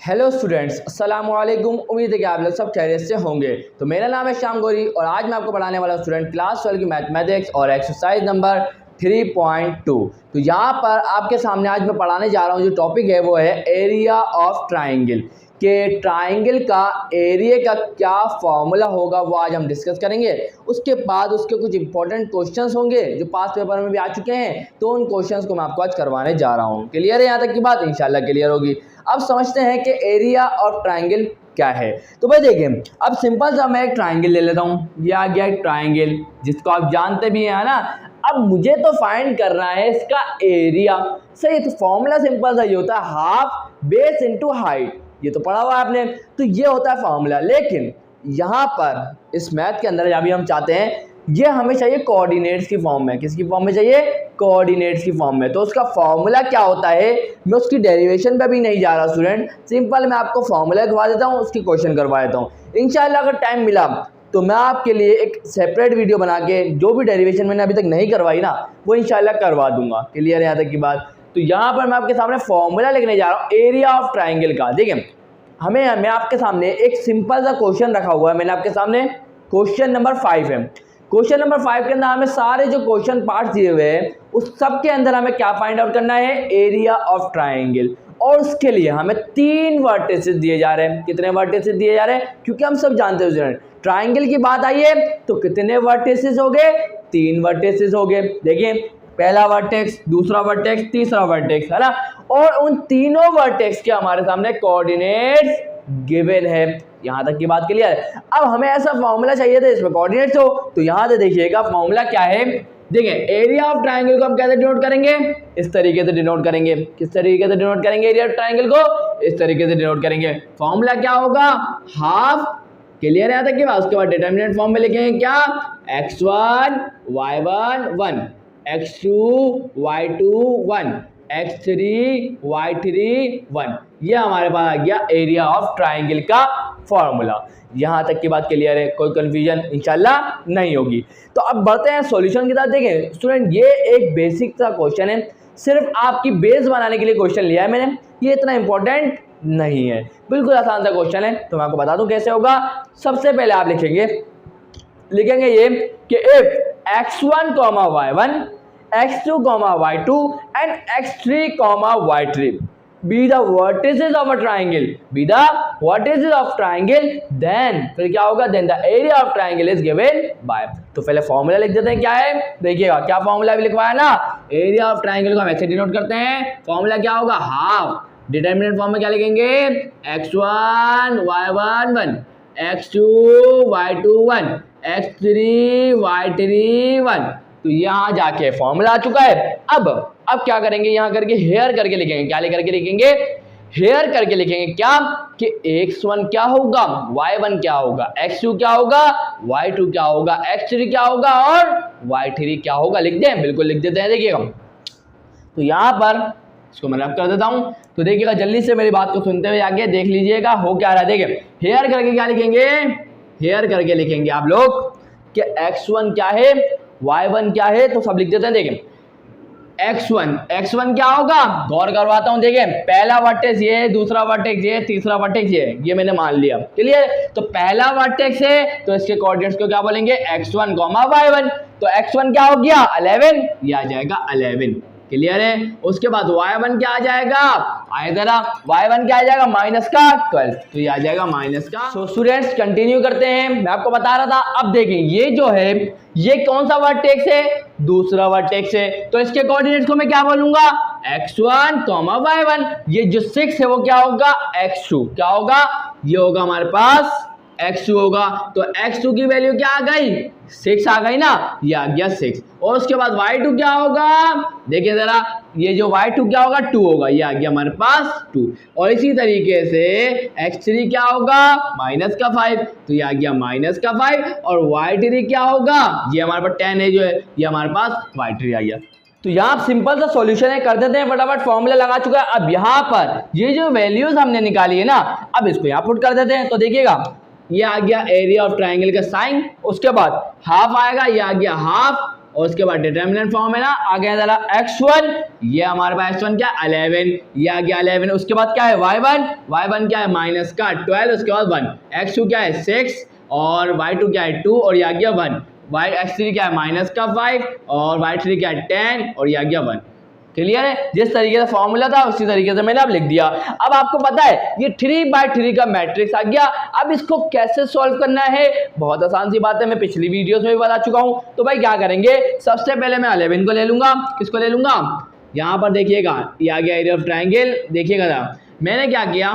Hello students, अस्सलाम वालेकुम। उम्मीद है कि आप लोग सब खैरियत से होंगे। तो मेरा नाम है श्याम गौरी और आज मैं आपको पढ़ाने वाला स्टूडेंट क्लास 12 की मैथमेटिक्स और एक्सरसाइज नंबर 3.2। तो यहाँ पर आपके सामने आज मैं पढ़ाने जा रहा हूँ, जो टॉपिक है वो है एरिया ऑफ ट्राइंगल। कि ट्राइंगल का एरिया का क्या फॉर्मूला होगा वो आज हम डिस्कस करेंगे। उसके बाद उसके कुछ इंपॉर्टेंट क्वेश्चंस होंगे जो पास पेपर में भी आ चुके हैं, तो उन क्वेश्चंस को मैं आपको आज करवाने जा रहा हूँ। क्लियर है यहाँ तक की बात? इंशाल्लाह क्लियर होगी। अब समझते हैं कि एरिया ऑफ ट्राइंगल क्या है। तो भाई देखिए, अब सिंपल सा मैं एक ट्राइंगल ले लेता हूँ। ये आ गया एक ट्राइंगल जिसको आप जानते भी हैं ना। अब मुझे तो फाइंड करना है इसका एरिया। सही, तो फॉर्मूला सिंपल सा ये होता है हाफ बेस इनटू हाइट। ये तो पढ़ा हुआ है आपने, तो ये होता है फॉर्मूला। लेकिन यहाँ पर इस मैथ के अंदर अभी हम चाहते हैं ये हमें चाहिए कोऑर्डिनेट्स की फॉर्म में। किसकी फॉर्म में चाहिए? कोऑर्डिनेट्स की फॉर्म में। तो उसका फॉर्मूला क्या होता है, मैं उसकी डेरिवेशन पे भी नहीं जा रहा स्टूडेंट, सिंपल मैं आपको फॉर्मूला करवा देता हूँ, उसकी क्वेश्चन करवा देता हूँ। इंशाल्लाह अगर टाइम मिला तो मैं आपके लिए एक सेपरेट वीडियो बना के जो भी डेरिवेशन मैंने अभी तक नहीं करवाई ना, वो इंशाल्लाह करवा दूंगा। क्लियर है यहाँ तक की बात? तो यहाँ पर मैं आपके सामने फॉर्मूला लिखने जा रहा हूँ एरिया ऑफ ट्राइंगल का। देखिए, मैं आपके सामने एक सिंपल सा क्वेश्चन रखा हुआ है। मैंने आपके सामने क्वेश्चन नंबर 5 है। क्वेश्चन नंबर 5 के अंदर हमें सारे जो क्वेश्चन पार्ट दिए हुए हैं उस सब के अंदर हमें क्या फाइंड आउट करना है? Area of triangle. और उसके लिए हमें 3 वर्टिसेस दिए जा रहे हैं। कितने वर्टिसेस दिए जा रहे हैं? क्योंकि हम सब जानते हैं ट्राइंगल की बात आई है तो कितने वर्टिसेस हो गए? 3 वर्टिसेस हो गए। देखिए, पहला वर्टेक्स, दूसरा वर्टेक्स, तीसरा वर्टेक्स, है ना। और उन तीनों वर्टेक्स के हमारे सामने कोऑर्डिनेट्स गिवन है। यहां तक की बात क्लियर है? अब हमें ऐसा फॉर्मूला चाहिए था इसमें कोऑर्डिनेट्स हो, तो यहां से देखिएगा फॉर्मूला क्या है। देखिए, एरिया ऑफ ट्राइंगल को हम कैसे डिनोट करेंगे? इस तरीके से डिनोट करेंगे। किस तरीके से डिनोट करेंगे एरिया ऑफ ट्राइंगल को? इस तरीके से डिनोट करेंगे। फॉर्मूला क्या होगा? हाफ। क्लियर है यहाँ तक की बात? उसके बाद डिटरमिनेंट फॉर्म में लिखेंगे क्या? x1 y1 1, x2 y2 1, x3 y3 1। ये हमारे पास आ गया एरिया ऑफ ट्राइंगल का फॉर्मूला। यहाँ तक की बात क्लियर है? कोई कंफ्यूजन इंशाल्लाह नहीं होगी। तो अब बढ़ते हैं सॉल्यूशन की तरफ। देखें स्टूडेंट, ये एक बेसिक सा क्वेश्चन है, सिर्फ आपकी बेस बनाने के लिए क्वेश्चन लिया है मैंने। ये इतना इंपॉर्टेंट नहीं है, बिल्कुल आसान सा क्वेश्चन है। तो मैं आपको बता दूं कैसे होगा। सबसे पहले आप लिखेंगे ये कि if x1, y1, x2, y2 and x3, y3 be the vertices of a triangle, then फिर क्या होगा? then the area of triangle is given by। तो पहले फॉर्मूला लिख देते हैं। क्या है? देखिएगा, क्या फॉर्मूला भी लिखवाया ना। एरिया ऑफ ट्राइंगल को हम ऐसे डिनोट करते हैं। फॉर्मूला क्या होगा? हाफ। डिटरमिनेंट फॉर्म में क्या लिखेंगे? x1 y1 1, x2 y2 1, x3 y3 1। तो यहाँ जाके फॉर्मूला आ चुका है। अब क्या करेंगे? यहाँ करके हेयर करके लिखेंगे। क्या लेकर के लिखेंगे? हेयर करके लिखेंगे क्या कि x1 क्या होगा, y1 क्या होगा, x2 क्या होगा, y2 क्या होगा, x3 क्या होगा और y3 क्या होगा। लिख दें? बिल्कुल लिख देते हैं। देखिएगा, तो यहाँ पर इसको मैं रब कर देता हूँ। तो देखिएगा, जल्दी से मेरी बात को सुनते हुए आगे देख लीजिएगा हो क्या रहा है। देखिए, हेयर करके क्या लिखेंगे? हेयर करके लिखेंगे आप लोग कि x1 क्या है, y1 क्या है। तो सब लिख देते हैं। देखिए, x1 क्या होगा? गौर करवाता हूं। देखिए, पहला वर्टेक्स ये, दूसरा वर्टेक्स ये, तीसरा वर्टेक्स ये मैंने मान लिया। क्लियर? तो पहला वर्टेक्स है तो इसके कोऑर्डिनेट्स को क्या बोलेंगे? x1, y1। तो x1 क्या हो गया? 11। ये आ जाएगा 11। क्लियर है? उसके बाद y1 क्या आ जाएगा? आए जरा, y1 क्या आ जाएगा? माइनस का 12। तो ये आ जाएगा माइनस का। सो स्टूडेंट्स कंटिन्यू करते हैं। मैं आपको बता रहा था, अब देखें ये जो है ये कौन सा वर्टेक्स है? दूसरा वर्टेक्स है। तो इसके कोऑर्डिनेट्स को मैं क्या बोलूंगा? x1, y1। ये जो 6 है वो क्या होगा? x2। क्या होगा? ये होगा हमारे पास x2 होगा। तो x2 की वैल्यू क्या आ गई? 6 आ गई ना। ये आ गया 6। और उसके बाद y2 क्या होगा? देखिए जरा, ये जो y2 क्या होगा? 2 होगा। ये आ गया हमारे पास 2। और इसी तरीके से x3 क्या होगा? माइनस का 5। तो ये आ गया माइनस का 5। और y3 क्या होगा? ये हमारे पास 10 है जो है, ये हमारे पास y3 आ गया। तो यहाँ सिंपल सा सॉल्यूशन है, कर देते हैं फटाफट। फॉर्मूला लगा चुका है। अब यहाँ पर ये जो वैल्यूज हमने निकाली है ना, अब इसको यहाँ पुट कर देते हैं। तो देखिएगा, ये आ गया एरिया ऑफ ट्राइंगल का साइन। उसके बाद हाफ आएगा, ये आ गया हाफ और उसके बाद डिटर्मिनेंट फॉर्म है ना, आगे जरा x1, ये हमारे पास x1 क्या है 11, ये आ गया 11, उसके बाद क्या है y1 क्या है माइनस का 12, उसके बाद 1, x2 क्या है 6 और y2 क्या है 2 और ये आ गया 1, x3 क्या है माइनस का 5 और y3 क्या है 10 और ये आ गया 1। क्लियर है? जिस तरीके से फॉर्मूला था उसी तरीके से मैंने अब लिख दिया। अब आपको पता है ये 3/3 का मैट्रिक्स आ गया। अब इसको कैसे सॉल्व करना है, बहुत आसान सी बात है, मैं पिछली वीडियोस में भी बता चुका हूं। तो भाई क्या करेंगे, सबसे पहले मैं 11 को ले लूंगा। किसको ले लूंगा, यहाँ पर देखिएगा ये आ गया एरिया ऑफ ट्राइंगल, देखिएगा मैंने क्या किया,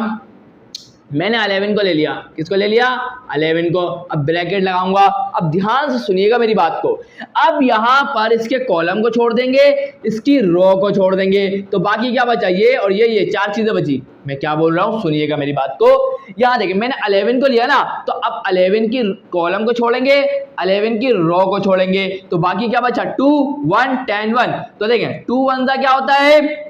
मैंने 11 को ले लिया। किसको ले लिया 11 को। अब ब्रैकेट लगाऊंगा। अब ध्यान से सुनिएगा मेरी बात को। अब यहाँ पर इसके कॉलम को छोड़ देंगे, इसकी रो को छोड़ देंगे, तो बाकी क्या बचा ये और ये 4 चीजें बची। मैं क्या बोल रहा हूँ सुनिएगा मेरी बात को। यहाँ देखिए मैंने 11 को लिया ना, तो अब 11 की कॉलम को छोड़ेंगे, 11 की रो को छोड़ेंगे, तो बाकी क्या बचा 2 1 10 1। तो देखें 2 1 क्या होता है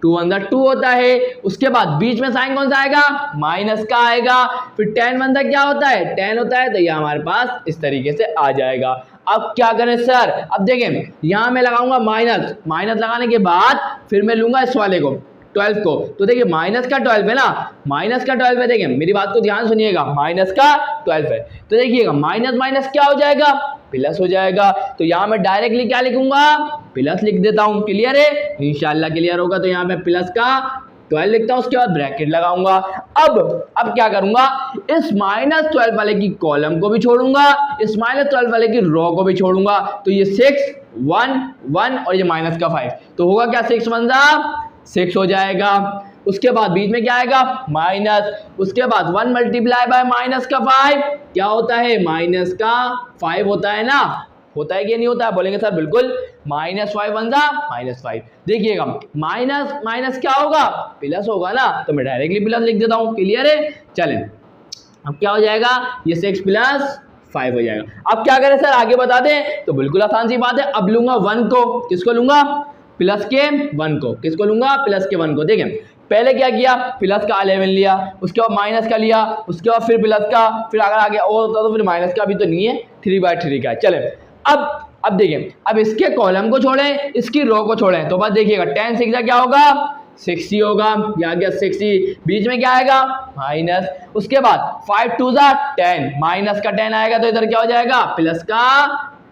2 1 2 होता है। उसके बाद बीच में साइन कौन सा आएगा माइनस का आएगा। फिर 10 1 क्या होता है 10 होता है, तो ये हमारे पास इस तरीके से आ जाएगा। अब क्या करें सर, अब देखें यहाँ मैं लगाऊंगा माइनस लगाने के बाद फिर मैं लूंगा इस वाले को 12 को। तो देखिए माइनस का 12 है ना, माइनस का 12 है, देखिए मेरी बात को ध्यान सुनिएगा, माइनस का 12 है। तो देखिएगा माइनस माइनस क्या हो जाएगा प्लस हो जाएगा। तो यहाँ मैं डायरेक्टली क्या लिखूंगा प्लस लिख देता हूँ। क्लियर है, इंशाल्लाह क्लियर होगा। तो यहाँ मैं प्लस का 12 लिखता हूँ, उसके बाद ब्रैकेट लगाऊंगा। अब क्या करूंगा, इस -12 वाले की कॉलम को भी छोड़ूंगा, इस -12 वाले की रो को भी छोड़ूंगा। तो ये 6 1 1 और ये माइनस का 5, तो होगा क्या 6 1 6 हो जाएगा। उसके बाद बीच में क्या आएगा माइनस, उसके बाद 1 मल्टीप्लाई बाय माइनस का 5 क्या होता है माइनस का 5 होता है ना, होता है कि नहीं होता है, बोलेंगे सर बिल्कुल। -5 1 -5, देखिएगा माइनस माइनस क्या होगा प्लस होगा ना, तो मैं डायरेक्टली प्लस लिख देता हूँ। क्लियर है, चलें अब क्या हो जाएगा ये 6 + 5 हो जाएगा। अब क्या करें सर आगे बता दें, तो बिल्कुल आसान सी बात है। अब लूंगा 1 को, किसको लूंगा प्लस के 1 को, किसको लूंगा प्लस के 1 को। देखें पहले क्या किया प्लस का 11 लिया, उसके बाद माइनस का लिया, उसके बाद फिर प्लस का, फिर अगर आगे और होता तो फिर माइनस का भी तो नहीं है, 3/3 का। चले अब देखें, अब इसके कॉलम को छोड़ें, इसकी रो को छोड़ें, तो बस देखिएगा 10 6 क्या होगा 60 होगा, ये आ गया 60। बीच में क्या आएगा माइनस, उसके बाद 5 2 10, माइनस का 10 आएगा, तो इधर क्या हो जाएगा प्लस का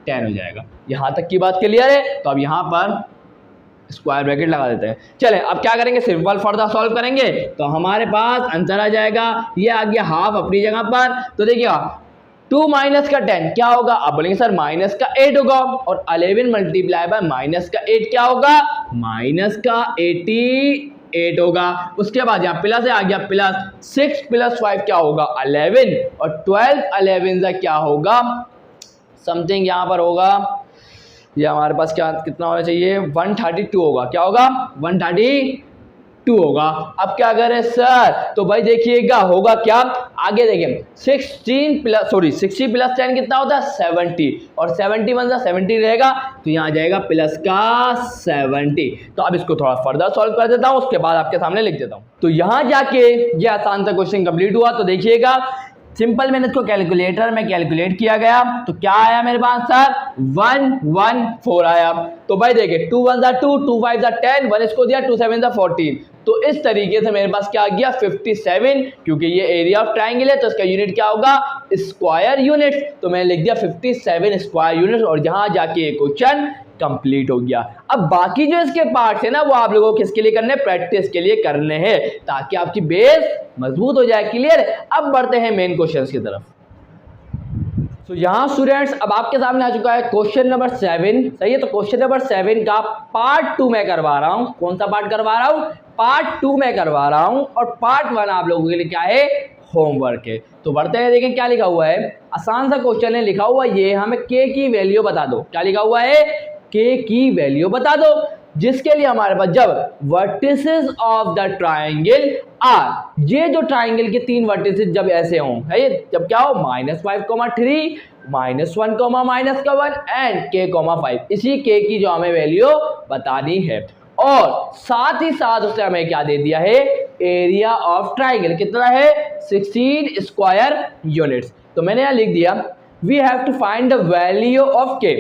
10 हो जाएगा। यहां तक की बात क्लियर है। तो अब यहां पर स्क्वायर ब्रैकेट लगा देते हैं। चलें अब क्या करेंगे, सिंपल फर्दर सॉल्व करेंगे, तो हमारे पास आंसर आ जाएगा, ये आ गया हाफ अपनी जगह पर। तो देखिएगा 2 माइनस का 10 क्या होगा, आप बोलेंगे सर माइनस का 8 होगा, और 11 मल्टीप्लाई बाय माइनस का 8 क्या होगा माइनस का 88 होगा। उसके बाद यहाँ प्लस है, आ गया प्लस 6 + 5 क्या होगा 11, और 12 11 क्या होगा समथिंग यहाँ पर होगा, ये हमारे पास क्या कितना होना चाहिए 132 होगा। क्या होगा 132 होगा। अब क्या करें सर, तो भाई देखिएगा होगा क्या, आगे देखें 60 + 10 कितना होता है 70, और 70 1 70 रहेगा, तो यहाँ आ जाएगा प्लस का 70। तो अब इसको थोड़ा फर्दर सॉल्व कर देता हूँ, उसके बाद आपके सामने लिख देता हूँ। तो यहाँ जाके ये आसान सा क्वेश्चन कंप्लीट हुआ। तो देखिएगा सिंपल मैंने इसको कैलकुलेटर में कैलकुलेट किया गया, तो क्या आया मेरे पास सर 114 आया। तो भाई देखिए 2 1 2 2 5 10, 1 इसको दिया 2 7 14, तो इस तरीके से मेरे पास क्या आ गया 57, क्योंकि ये एरिया ऑफ ट्राइंगल है तो इसका यूनिट क्या होगा स्क्वायर यूनिट, तो मैंने लिख दिया 57 स्क्वायर यूनिट, और जहां जाके ये क्वेश्चन कंप्लीट हो गया। अब बाकी जो इसके पार्ट्स है ना वो आप लोगों को किसके लिए करने प्रैक्टिस के लिए करने हैं, ताकि आपकी बेस मजबूत हो जाए। क्लियर। अब बढ़ते हैं मेन क्वेश्चंस की तरफ। तो यहाँ स्टूडेंट्स अब आपके सामने आ चुका है क्वेश्चन नंबर 7, सही है। तो क्वेश्चन नंबर 7 का पार्ट 2 मैं करवा रहा हूँ। कौन सा पार्ट करवा रहा हूँ पार्ट 2 मैं करवा रहा हूँ, और पार्ट 1 आप लोगों के लिए क्या है होमवर्क है। तो बढ़ते हैं, देखें क्या लिखा हुआ है, आसान सा क्वेश्चन है। लिखा हुआ ये हमें के की वैल्यू बता दो। क्या लिखा हुआ है के की वैल्यू बता दो, जिसके लिए हमारे पास जब vertices of the triangle are, ये जो ट्राइंगल के 3 वर्टिसेस जब ऐसे हों, है ये जब क्या हो -5, 3 -1, -1 एंड k, 5, इसी k की जो हमें वैल्यू बतानी है। और साथ ही साथ उसने हमें क्या दे दिया है एरिया ऑफ ट्राइंगल कितना है 16 स्क्वायर यूनिट्स। तो मैंने यहां लिख दिया we have to find the value of k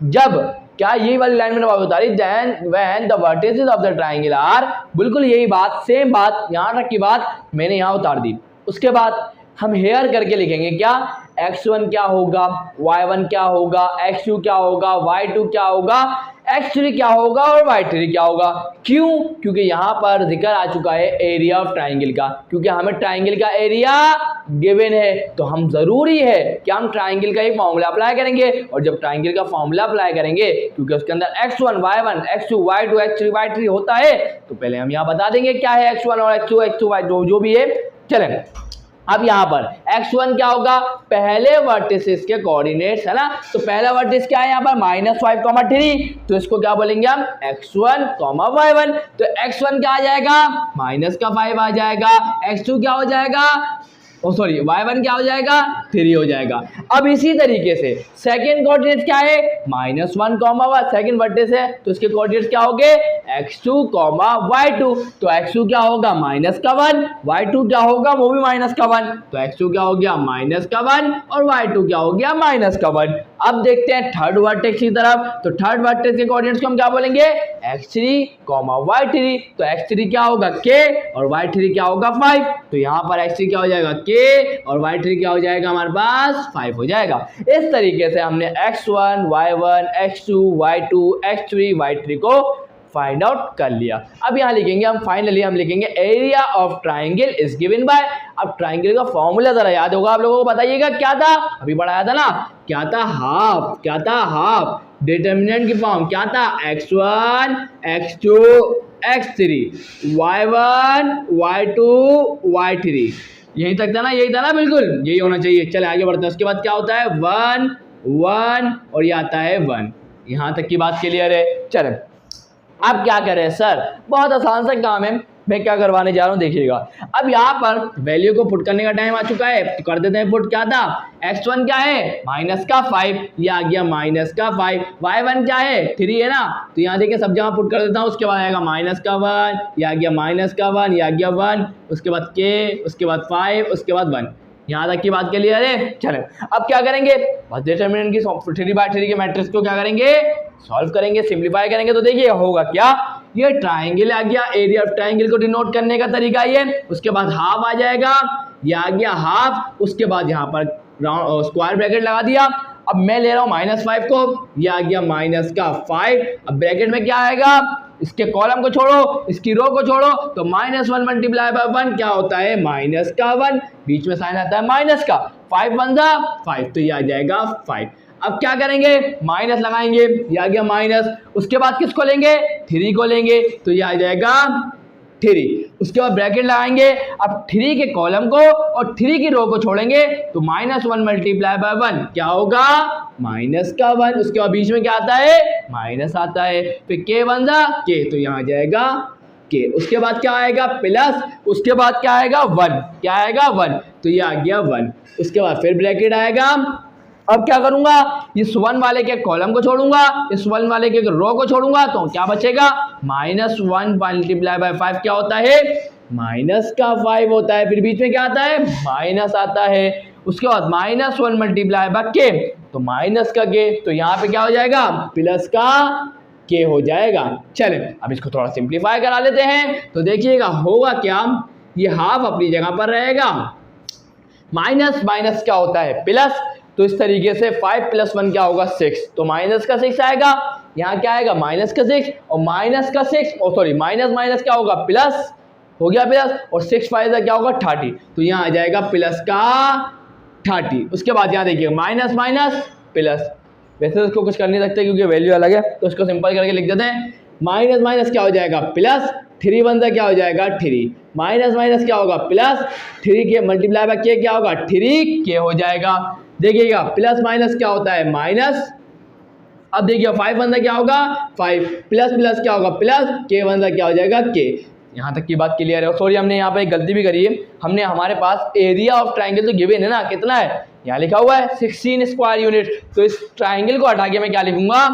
जब क्या यही वाली लाइन मैंने बता दी, then when the vertices of the triangle are, बिल्कुल यही बात, सेम बात, यहाँ तक की बात मैंने यहाँ उतार दी। उसके बाद हम हेयर करके लिखेंगे क्या, x1 क्या होगा, y1 क्या होगा, x2 क्या होगा, y2 क्या होगा, x3 क्या होगा और y3 क्या होगा। क्यों? क्योंकि यहाँ पर जिक्र आ चुका है एरिया ऑफ ट्राइंगल का, क्योंकि हमें ट्राइंगल का एरिया गिवन है, तो हम जरूरी है कि हम ट्राइंगल का ही फॉर्मूला अप्लाई करेंगे। और जब ट्राइंगल का फॉर्मूला अप्लाई करेंगे, क्योंकि उसके अंदर x1 y1 x2 y2 x3 y3 होता है, तो पहले हम यहाँ बता देंगे क्या है x1 और x2 x2 y2 जो भी है। चलें, अब यहाँ पर x1 क्या होगा, पहले वर्टिसेस के कोऑर्डिनेट्स है ना, तो पहला वर्टिस क्या है यहाँ पर -5,3, तो इसको क्या बोलेंगे हम x1, y1, तो x1 क्या आ जाएगा, -5 आ जाएगा, x2 क्या हो जाएगा, y1 क्या हो जाएगा, 3 हो जाएगा। अब इसी तरीके से सेकंड कोऑर्डिनेट क्या है, -1, सेकंड वर्टिस है, तो इसके कोऑर्डिनेट्स क्या होंगे, x2, y2, तो x2 क्या होगा, -1, y2 क्या होगा, वो भी -1, तो x2 क्या हो गया, -1 और y2 क्या हो गया, -1। अब देखते हैं थर्ड वर्टेक्स की तरफ, तो थर्ड वर्टेक्स के कोऑर्डिनेट्स को हम क्या बोलेंगे, x3, y3, तो x3 क्या होगा k और y3 क्या होगा 5, तो यहाँ पर x3 क्या हो जाएगा k और y3 क्या हो जाएगा, हमारे पास 5 हो जाएगा। इस तरीके से हमने x1, y1, x2, y2, x3, y3 को फाइंड आउट कर लिया। अब यहाँ लिखेंगे हम, फाइनली हम लिखेंगे area of triangle is given by, अब ट्राइंगल का फॉर्मूला जरा याद होगा आप लोगों को, बताइएगा क्या था, अभी पढ़ाया था ना, क्या था, हाफ, क्या था, हाफ, डिटर्मिनेंट की फॉर्म क्या था, x1 x2 x3 y1 y2 y3, यही तक था ना, यही था ना, बिल्कुल यही होना चाहिए। चले आगे बढ़ते हैं। उसके बाद क्या होता है 1 1 और ये आता है 1, यहाँ तक की बात क्लियर है। चलें अब क्या करें सर, बहुत आसान सा काम है, मैं क्या करवाने जा रहा हूँ देखिएगा। अब यहाँ पर वैल्यू को पुट करने का टाइम आ चुका है, तो कर देते हैं पुट। क्या था, x1 क्या है -5, ये आ गया -5, y1 क्या है 3 है ना, तो यहाँ देखिए सब जगह पुट कर देता हूँ। उसके बाद आएगा -1, ये आ गया -1, ये आ गया 1, उसके बाद k, उसके बाद 5, उसके बाद 1, यहाँ तक की बात क्लियर है। चलें अब क्या करेंगे, बस डिटरमिनेंट की 3/3 के मैट्रिक्स को क्या करेंगे, सॉल्व करेंगे, सिंप्लीफाई करेंगे। तो देखिए होगा क्या, ये ट्राइंगल आ गया, एरिया ऑफ ट्राइंगल को डिनोट करने का तरीका ये। उसके बाद हाफ आ जाएगा, ये आ गया हाफ, उसके बाद यहाँ पर स्क्वायर ब्रैकेट लगा दिया। अब मैं ले रहा हूँ -5 को, ये आ गया -5। अब ब्रैकेट में क्या आएगा, इसके कॉलम को छोड़ो, इसकी रो को छोड़ो, तो -1 × 1 क्या होता है, -1, बीच में साइन आता है माइनस का, 5 1 जा 5, तो ये आ जाएगा 5। अब क्या करेंगे, माइनस लगाएंगे, ये आ गया माइनस। उसके बाद किसको लेंगे, 3 को लेंगे, तो ये आ जाएगा 3। उसके बाद ब्रैकेट लगाएंगे, अब 3 के कॉलम को और 3 की रो को छोड़ेंगे, तो -1 × 1 क्या होगा, -1। उसके बाद बीच में क्या आता है, माइनस आता है, फिर k 1 जा k, तो यहाँ आ जाएगा k। उसके बाद क्या आएगा, प्लस, उसके बाद क्या आएगा 1, क्या आएगा 1, तो ये आ गया 1। उसके बाद फिर ब्रैकेट आएगा। अब क्या करूंगा, इस 1 वाले के कॉलम को छोड़ूंगा, इस 1 वाले के रो को छोड़ूंगा, तो क्या बचेगा, -1 × 5 क्या होता है, -5 होता है। फिर बीच में क्या आता है, माइनस आता है। उसके बाद -1 × k, तो माइनस का k, तो यहाँ पे क्या हो जाएगा, प्लस का k हो जाएगा। चलें अब इसको थोड़ा सिंप्लीफाई करा लेते हैं। तो देखिएगा होगा क्या, ये हाफ अपनी जगह पर रहेगा, माइनस माइनस क्या होता है, प्लस, तो इस तरीके से 5 + 1 क्या होगा, 6, तो माइनस का 6 आएगा। यहाँ क्या आएगा, माइनस का 6 और माइनस का 6, माइनस माइनस क्या होगा, प्लस हो गया प्लस, और 6 5 क्या होगा 30, तो यहाँ आ जाएगा प्लस का 30। उसके बाद यहाँ देखिए माइनस माइनस प्लस, वैसे तो इसको कुछ कर नहीं सकते क्योंकि वैल्यू अलग है, तो इसको सिंपल करके लिख देते हैं। माइनस माइनस क्या हो जाएगा, प्लस, 3 1 क्या हो जाएगा 3, माइनस माइनस क्या होगा, प्लस, 3 के मल्टीप्लाई बाय k क्या होगा, 3 k हो जाएगा। देखिएगा प्लस माइनस क्या होता है, माइनस। अब देखिए 5 1 क्या होगा 5, प्लस प्लस क्या होगा प्लस, k 1 क्या हो जाएगा k। यहाँ तक की बात क्लियर है। सॉरी हमने यहाँ पे एक गलती भी करी है, हमने हमारे पास एरिया ऑफ ट्राइंगल तो गिवन है ना, कितना है, यहाँ लिखा हुआ है 16 स्क्वायर यूनिट, तो इस ट्राइंगल को हटा के मैं क्या लिखूंगा,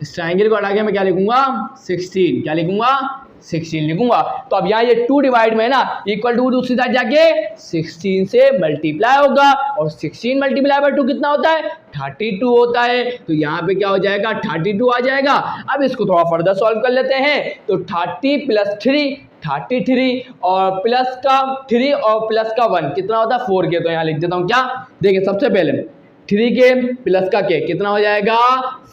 इस ट्राइंगल को हटा के मैं क्या लिखूंगा 16, क्या लिखूंगा 16 लिखूंगा। तो अब यहाँ ये 2 डिवाइड में ना इक्वल टू दूसरी साइड जाके 16 से मल्टीप्लाई होगा और 16 मल्टीप्लाई बाय 2 कितना होता है 32 होता है। तो यहाँ पे क्या हो जाएगा 32 आ जाएगा। अब इसको थोड़ा फर्दर सॉल्व कर लेते हैं। तो 30 प्लस 3 33 और प्लस का 3 और प्लस का 1 कितना होता है 4 के। तो यहाँ लिख देता हूँ क्या, देखिए सबसे पहले 3 के प्लस का के कितना हो जाएगा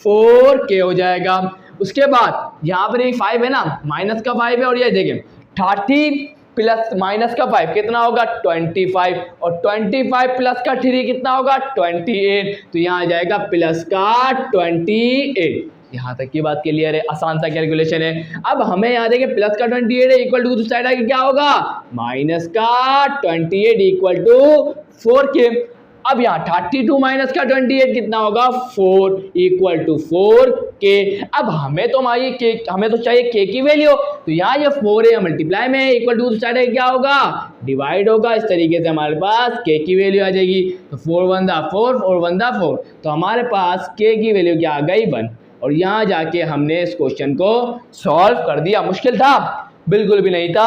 4 के हो जाएगा। उसके बाद यहाँ पर एक 5 है ना, माइनस का 5 है और ये देखिए 30 प्लस माइनस का 5 कितना होगा 25 और 25 प्लस का 3 कितना होगा 28। तो यहाँ आ जाएगा प्लस का 28। यहाँ तक की बात क्लियर है, आसान सा कैलकुलेशन है। अब हमें यहाँ देखिए प्लस का 28 है इक्वल टू दूसरी साइड आगे क्या होगा माइनस का 28 इक्वल टू 4 के। अब यहाँ 32 माइनस का 28 कितना होगा 4 इक्वल टू 4 के। अब हमें तो चाहिए के की वैल्यू। तो यहाँ ये 4 है मल्टीप्लाई में इक्वल टू साइड क्या होगा डिवाइड होगा। इस तरीके से हमारे पास के की वैल्यू आ जाएगी। तो 4 1 दा 4 4 1 दा 4। तो हमारे पास के की वैल्यू क्या आ गई 1। और यहाँ जाके हमने इस क्वेश्चन को सॉल्व कर दिया। मुश्किल था बिल्कुल भी नहीं था।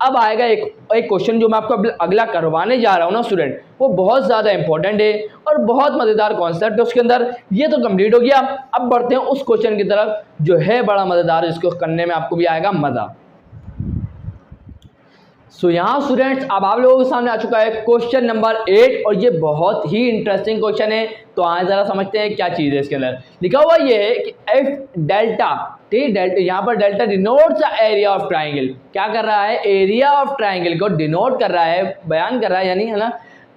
अब आएगा एक क्वेश्चन जो मैं आपको अगला करवाने जा रहा हूँ ना स्टूडेंट, वो बहुत ज़्यादा इंपॉर्टेंट है और बहुत मज़ेदार कॉन्सेप्ट है उसके अंदर। ये तो कंप्लीट हो गया। अब बढ़ते हैं उस क्वेश्चन की तरफ जो है बड़ा मज़ेदार, जिसको करने में आपको भी आएगा मज़ा। सो यहाँ स्टूडेंट्स अब आप लोगों के सामने आ चुका है क्वेश्चन नंबर 8 और ये बहुत ही इंटरेस्टिंग क्वेश्चन है। तो आज ज़रा समझते हैं क्या चीज़ है इसके अंदर। लिखा हुआ ये है कि एफ डेल्टा, ठीक डेल्टा, यहाँ पर delta denotes the area of triangle. क्या कर रहा है एरिया ऑफ ट्राइंगल को डिनोट कर रहा है, बयान कर रहा है यानी, है ना।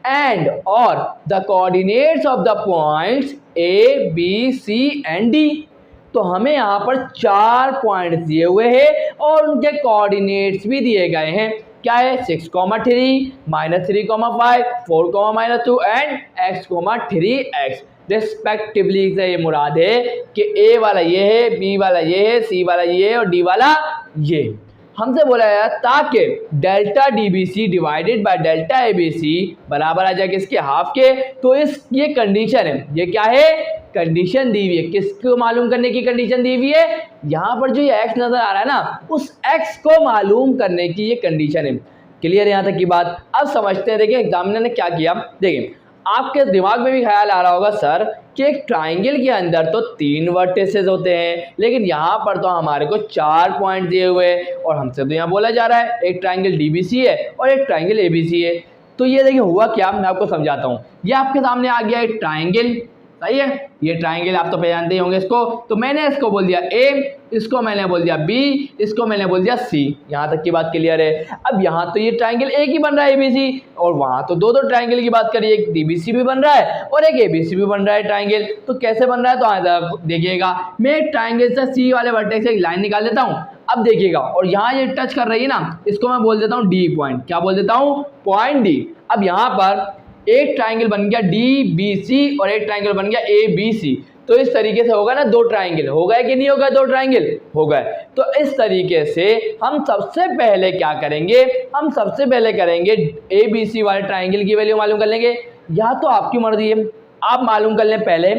एंड और the coordinates of the points A B C and D. तो हमें यहाँ पर 4 पॉइंट्स दिए हुए हैं और उनके कोऑर्डिनेट्स भी दिए गए हैं। क्या है 6, 3, -3, 5, 4, -2 एंड x, 3x रिस्पेक्टिवली। से ये मुराद है कि ए वाला ये है, बी वाला ये है, सी वाला ये है और डी वाला ये। हमसे बोला गया ताकि delta DBC divided by delta ABC बराबर आ जाए किसके हाफ के। तो ये कंडीशन है, ये क्या है कंडीशन दी हुई है। किसको मालूम करने की कंडीशन दी हुई है, यहाँ पर जो ये x नजर आ रहा है ना उस x को मालूम करने की ये कंडीशन है। क्लियर है यहाँ तक की बात। अब समझते हैं, देखिए एग्जामिनर ने क्या किया। देखिए आपके दिमाग में भी ख्याल आ रहा होगा सर कि एक ट्राइंगल के अंदर तो 3 वर्टिसेस होते हैं, लेकिन यहाँ पर तो हमारे को 4 पॉइंट दिए हुए हैं और हमसे तो यहाँ बोला जा रहा है एक ट्राइंगल डीबीसी है और एक ट्राइंगल एबीसी है। तो ये देखिए हुआ क्या, मैं आपको समझाता हूँ। ये आपके सामने आ गया एक ट्राइंगल, सही है। ये ट्राइंगल आप तो पहचानते ही होंगे इसको। तो मैंने इसको बोल दिया ए, इसको मैंने बोल दिया बी, इसको मैंने बोल दिया सी। यहाँ तक की बात क्लियर है। अब यहाँ तो ये ट्राइंगल एक ही बन रहा है एबीसी, और वहाँ तो दो ट्राइंगल की बात करिए, एक डीबीसी भी बन रहा है और एक एबीसी भी बन रहा है ट्राइंगल। तो कैसे बन रहा है तो आज देखिएगा। मैं एक ट्राइंगल से सी वाले वर्टेक्स से एक लाइन निकाल देता हूँ। अब देखिएगा, और यहाँ ये टच कर रही है ना, इसको मैं बोल देता हूँ डी पॉइंट। क्या बोल देता हूँ पॉइंट डी। अब यहाँ पर एक ट्राइंगल बन गया डी बी सी और एक ट्राइंगल बन गया ए बी सी। तो इस तरीके से होगा ना, 2 ट्राइंगल हो गए कि नहीं हो गए, 2 ट्राइंगल हो गए। तो इस तरीके से हम सबसे पहले क्या करेंगे, हम सबसे पहले करेंगे ए बी सी वाले ट्राइंगल की वैल्यू मालूम कर लेंगे। या तो आपकी मर्जी है, आप मालूम कर लें पहले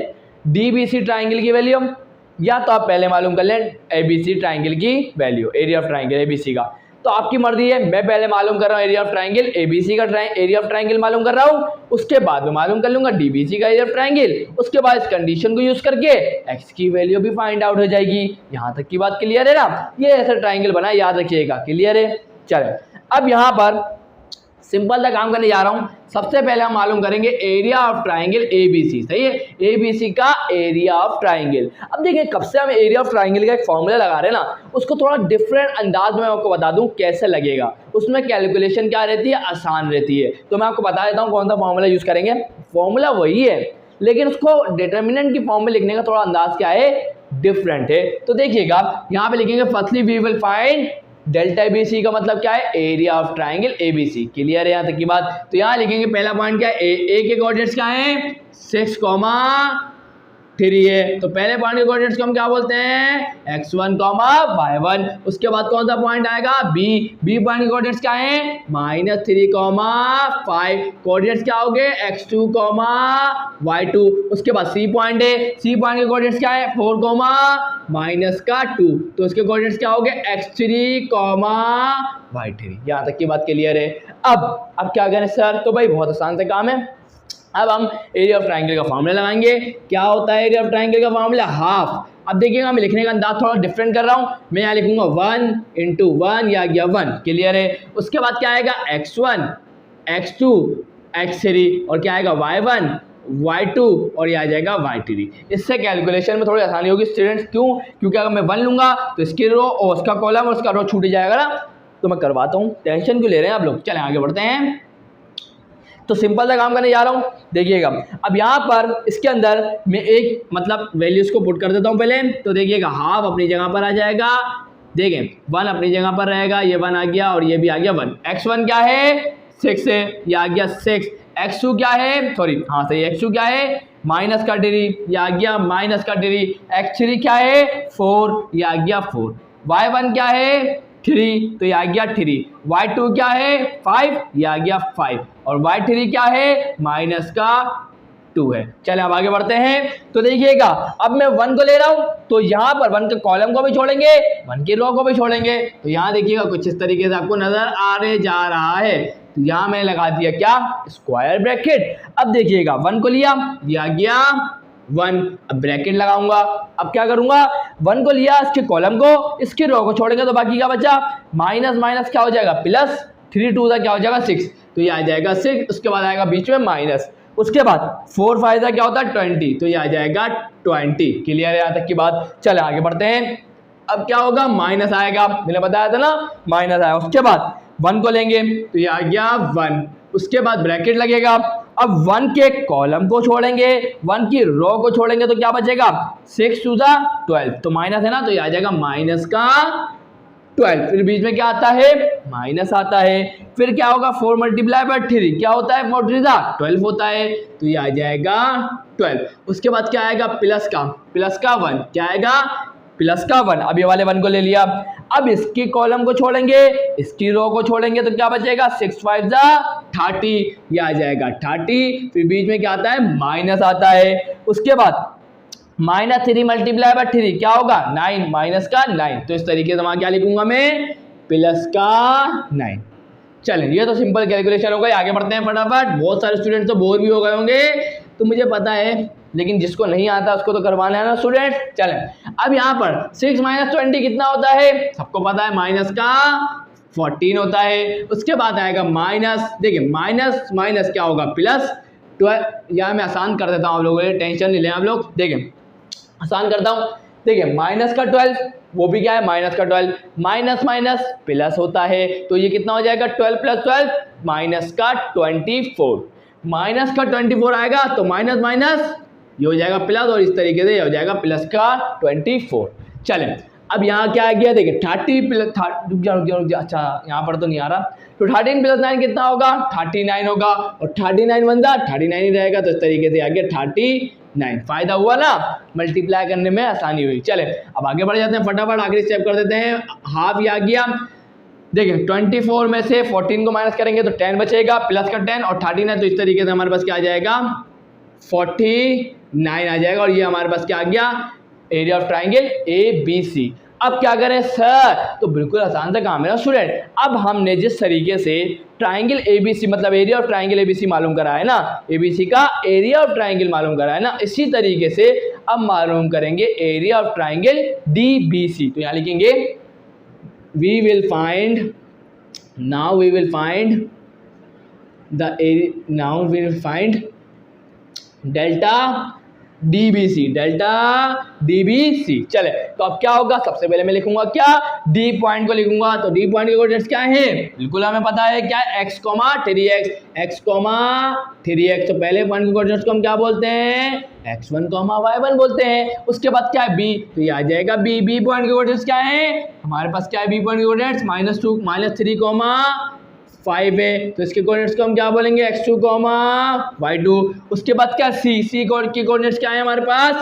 डी बी सी ट्राइंगल की वैल्यू, या तो आप पहले मालूम कर लें ए बी सी ट्राइंगल की value, area of triangle A B C का। तो आपकी मर्जी है। मैं पहले मालूम कर रहा हूँ एरिया ऑफ ट्राइंगल एबीसी का, एरिया ऑफ ट्राइंगल मालूम कर रहा हूँ। उसके बाद में मालूम कर लूंगा डीबीसी का एरिया ऑफ ट्राइंगल। उसके बाद इस कंडीशन को यूज करके एक्स की वैल्यू भी फाइंड आउट हो जाएगी। यहाँ तक की बात क्लियर है ना। ये ऐसा ट्राइंगल बना, याद रखिएगा। क्लियर है। चले अब यहाँ पर सिंपल सा काम करने जा रहा हूँ। सबसे पहले हम मालूम करेंगे एरिया ऑफ ट्राइंगल एबीसी, सही है, एबीसी का एरिया ऑफ ट्राइंगल। अब देखिए कब से हम एरिया ऑफ ट्राइंगल का एक फॉर्मूला लगा रहे हैं ना, उसको थोड़ा डिफरेंट अंदाज में आपको बता दूं कैसे लगेगा। उसमें कैलकुलेशन क्या रहती है, आसान रहती है। तो मैं आपको बता देता हूँ कौन सा फॉर्मूला यूज करेंगे। फॉर्मूला वही है, लेकिन उसको डिटर्मिनेंट की फॉर्म में लिखने का थोड़ा अंदाज क्या है, डिफरेंट है। तो देखिएगा यहाँ पे लिखेंगे firstly we will find delta ABC का मतलब क्या है, area of triangle ABC. Clear है यहाँ तक की बात। तो यहाँ लिखेंगे पहला पॉइंट क्या है, ए के कोऑर्डिनेट्स क्या है 6, 3 है। तो पहले पॉइंट के कोऑर्डिनेट्स को हम क्या बोलते हैं, x1, y1। उसके बाद कौन सा पॉइंट आएगा, बी पॉइंट के कोऑर्डिनेट्स क्या है, -3, 5। कोऑर्डिनेट्स क्या हो गए, x2, y2। उसके बाद सी पॉइंट है, सी पॉइंट के कोऑर्डिनेट्स क्या है, 4, -2। तो उसके कोऑर्डिनेट्स क्या हो गए, x3, y3। यहाँ तक की बात क्लियर है। अब क्या करें सर, तो भाई बहुत आसान सा काम है। अब हम एरिया ऑफ ट्रायंगल का फॉर्मूला लगाएंगे। क्या होता है एरिया ऑफ ट्रायंगल का फॉर्मूला, हाफ। अब देखिएगा मैं लिखने का अंदाज थोड़ा डिफरेंट कर रहा हूँ। मैं यहाँ लिखूंगा 1 × 1, या गया 1, क्लियर है। उसके बाद क्या आएगा, x1, x2, x3, और क्या आएगा y1, y2, और ये आ जाएगा y3। इससे कैलकुलेशन में थोड़ी आसानी होगी स्टूडेंट्स। क्यों, क्योंकि अगर मैं 1 लूंगा तो इसकी रो और उसका कॉलम और उसका रो छूट जाएगा ना। तो मैं करवाता हूँ, टेंशन क्यों ले रहे हैं आप लोग। चलें आगे बढ़ते हैं। तो सिंपल सा काम करने जा रहा हूँ, देखिएगा। अब यहाँ पर इसके अंदर मैं एक मतलब वैल्यूज को पुट कर देता हूँ पहले। तो देखिएगा हाफ अपनी जगह पर आ जाएगा, देखें 1 अपनी जगह पर रहेगा, ये 1 आ गया और ये भी आ गया 1। x1 क्या है, 6 है, ये आ गया 6। x2 क्या है, सॉरी हाँ सही, x2 क्या है, माइनस का डिग्री, ये आ गया माइनस का डिग्री। x3 क्या है, 4, ये आ गया 4। y1 क्या है, 3, तो ये आ गया 3। y2 क्या है, 5, ये आ गया 5। और y3 क्या है, माइनस का 2 है। चले अब आगे बढ़ते हैं। तो देखिएगा अब मैं 1 को ले रहा हूं, तो यहाँ पर 1 के कॉलम को भी छोड़ेंगे, 1 की रो को भी छोड़ेंगे। तो यहाँ देखिएगा कुछ इस तरीके से आपको नजर आने जा रहा है। तो यहाँ मैंने लगा दिया क्या, स्क्वायर ब्रैकेट। अब देखिएगा 1 को लिया, ये आ गया 1। अब ब्रैकेट लगाऊंगा। अब क्या करूंगा, 1 को लिया, इसके कॉलम को, इसके रो को छोड़ेंगे तो बाकी क्या बचा, माइनस माइनस क्या हो जाएगा प्लस, 3 2 क्या हो जाएगा 6, तो ये आ जाएगा 6। उसके बाद आएगा बीच में माइनस। उसके बाद 4 5 क्या होता है 20, तो ये आ जाएगा 20। क्लियर है यहाँ तक की बात। चले आगे बढ़ते हैं। अब क्या होगा, माइनस आएगा, मैंने बताया था ना माइनस आया। उसके बाद 1 को लेंगे तो ये आ गया 1। उसके बाद ब्रैकेट लगेगा। अब 1 के कॉलम को छोड़ेंगे, 1 की रो को छोड़ेंगे तो क्या बचेगा, 6 2 12, तो माइनस है ना, तो ये आ जाएगा माइनस का 12। फिर बीच में क्या आता है, माइनस आता है। फिर क्या होगा, 4 × 3 क्या होता है, 4 3 12 होता है, तो ये आ जाएगा 12। उसके बाद क्या आएगा, प्लस का 1, क्या आएगा, प्लस का 1। अब ये वाले 1 को ले लिया। अब इसकी कॉलम को छोड़ेंगे, इसकी रो को छोड़ेंगे तो क्या बचेगा, 6 5 30, ये आ जाएगा 30। फिर बीच में क्या आता है, माइनस आता है। उसके बाद -3 × 3 क्या होगा, 9, माइनस का 9। तो इस तरीके से वहां क्या लिखूंगा मैं, प्लस का 9। चलें ये तो सिंपल कैलकुलेशन हो गई। आगे बढ़ते हैं फटाफट। बहुत सारे स्टूडेंट तो बोर भी हो गए होंगे, तो मुझे पता है, लेकिन जिसको नहीं आता उसको तो करवाना है ना स्टूडेंट। चलें अब यहाँ पर 6 - 20 कितना होता है, सबको पता है, माइनस का 14 होता है। उसके बाद आएगा माइनस, देखिए माइनस माइनस क्या होगा, प्लस 12। यहाँ मैं आसान कर देता हूँ आप लोगों को, टेंशन नहीं लें आप लोग। देखिए आसान करता हूँ, देखिए माइनस का 12, वो भी क्या है, माइनस का 12, माइनस माइनस प्लस होता है, तो ये कितना हो जाएगा, 12 + 12 माइनस का 24। माइनस का 24 आएगा तो माइनस माइनस ये हो जाएगा प्लस, और इस तरीके से ये हो जाएगा प्लस का 24। चलें अब यहाँ क्या आ गया, देखिए 30 + 30, रुक जा, अच्छा यहाँ पर तो नहीं आ रहा। तो 13 + 9 कितना होगा, 39 होगा, और 39 × 1 39 ही रहेगा। तो इस तरीके से आ गया 39। फायदा हुआ ना, मल्टीप्लाई करने में आसानी हुई। चले अब आगे बढ़ जाते हैं फटाफट, आखिरी स्टेप कर देते हैं। हाफ ये आ गया, देखिए 24 में से 14 को माइनस करेंगे तो 10 बचेगा, प्लस का 10 और 13 है, तो इस तरीके से हमारे पास क्या आ जाएगा, 49 आ जाएगा। और ये हमारे पास क्या आ गया, एरिया ऑफ ट्राइंगल ABC। अब क्या करें सर, तो बिल्कुल आसान सा काम है ना स्टूडेंट। अब हमने जिस तरीके से ट्राइंगल ABC मतलब एरिया ऑफ ट्राइंगल ABC मालूम करा है ना, ABC का एरिया ऑफ ट्राइंगल मालूम करा है ना, इसी तरीके से अब मालूम करेंगे एरिया ऑफ ट्राइंगल DBC। तो यहाँ लिखेंगे we will find delta DBC। चले तो अब क्या होगा, सबसे पहले मैं लिखूंगा क्या, D पॉइंट को लिखूंगा। तो D पॉइंट के कोऑर्डिनेट्स क्या है, बिल्कुल हमें पता है क्या है, x, 3x। तो पहले पॉइंट के कोऑर्डिनेट्स को हम क्या बोलते हैं, x1, y1 बोलते हैं। उसके बाद क्या है B, तो ये आ जाएगा B पॉइंट के कोऑर्डिनेट्स क्या है, हमारे पास क्या है B पॉइंट के कोऑर्डिनेट्स, -2 -3, 5 है, तो इसके कोऑर्डिनेट्स को हम क्या बोलेंगे, x2, y2। उसके बाद क्या C की कोऑर्डिनेट्स क्या है हमारे पास,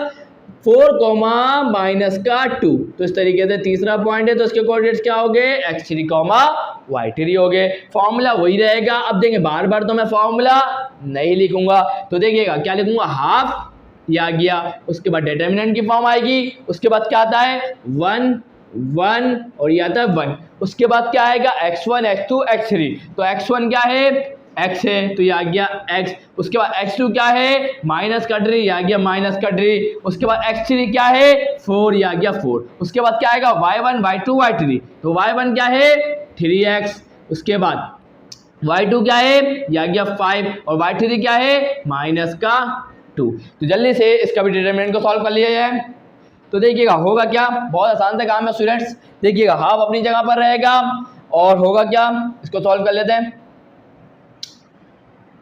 4 कॉमा माइनस का 2। तो इस तरीके से तीसरा पॉइंट है, तो इसके कोऑर्डिनेट्स क्या हो गए, x3 कॉमा y3 हो गए। फॉर्मूला वही रहेगा। अब देखेंगे बार बार तो मैं फॉर्मूला नहीं लिखूंगा, तो देखिएगा क्या लिखूंगा, हाफ ये आ गया, उसके बाद डिटर्मिनेंट की फॉर्म आएगी, उसके बाद क्या आता है 1 1 और ये आता है 1, उसके बाद क्या आएगा x1 x2 x3। तो x1 क्या है, x है, तो ये आ गया x। उसके बाद x2 क्या है, माइनस का 3, ये आ गया माइनस का 3। उसके बाद x3 क्या है 4, ये आ गया 4। उसके बाद क्या आएगा y1 y2 y3। तो y1 क्या है 3x, उसके बाद y2 क्या है, ये आ गया 5 और y3 क्या है माइनस का 2। तो जल्दी से इसका भी डिटरमिनेंट को सॉल्व कर लिया जाए। तो देखिएगा होगा क्या, बहुत आसान सा काम है स्टूडेंट्स। देखिएगा हाफ अपनी जगह पर रहेगा और होगा क्या, इसको सॉल्व कर लेते हैं।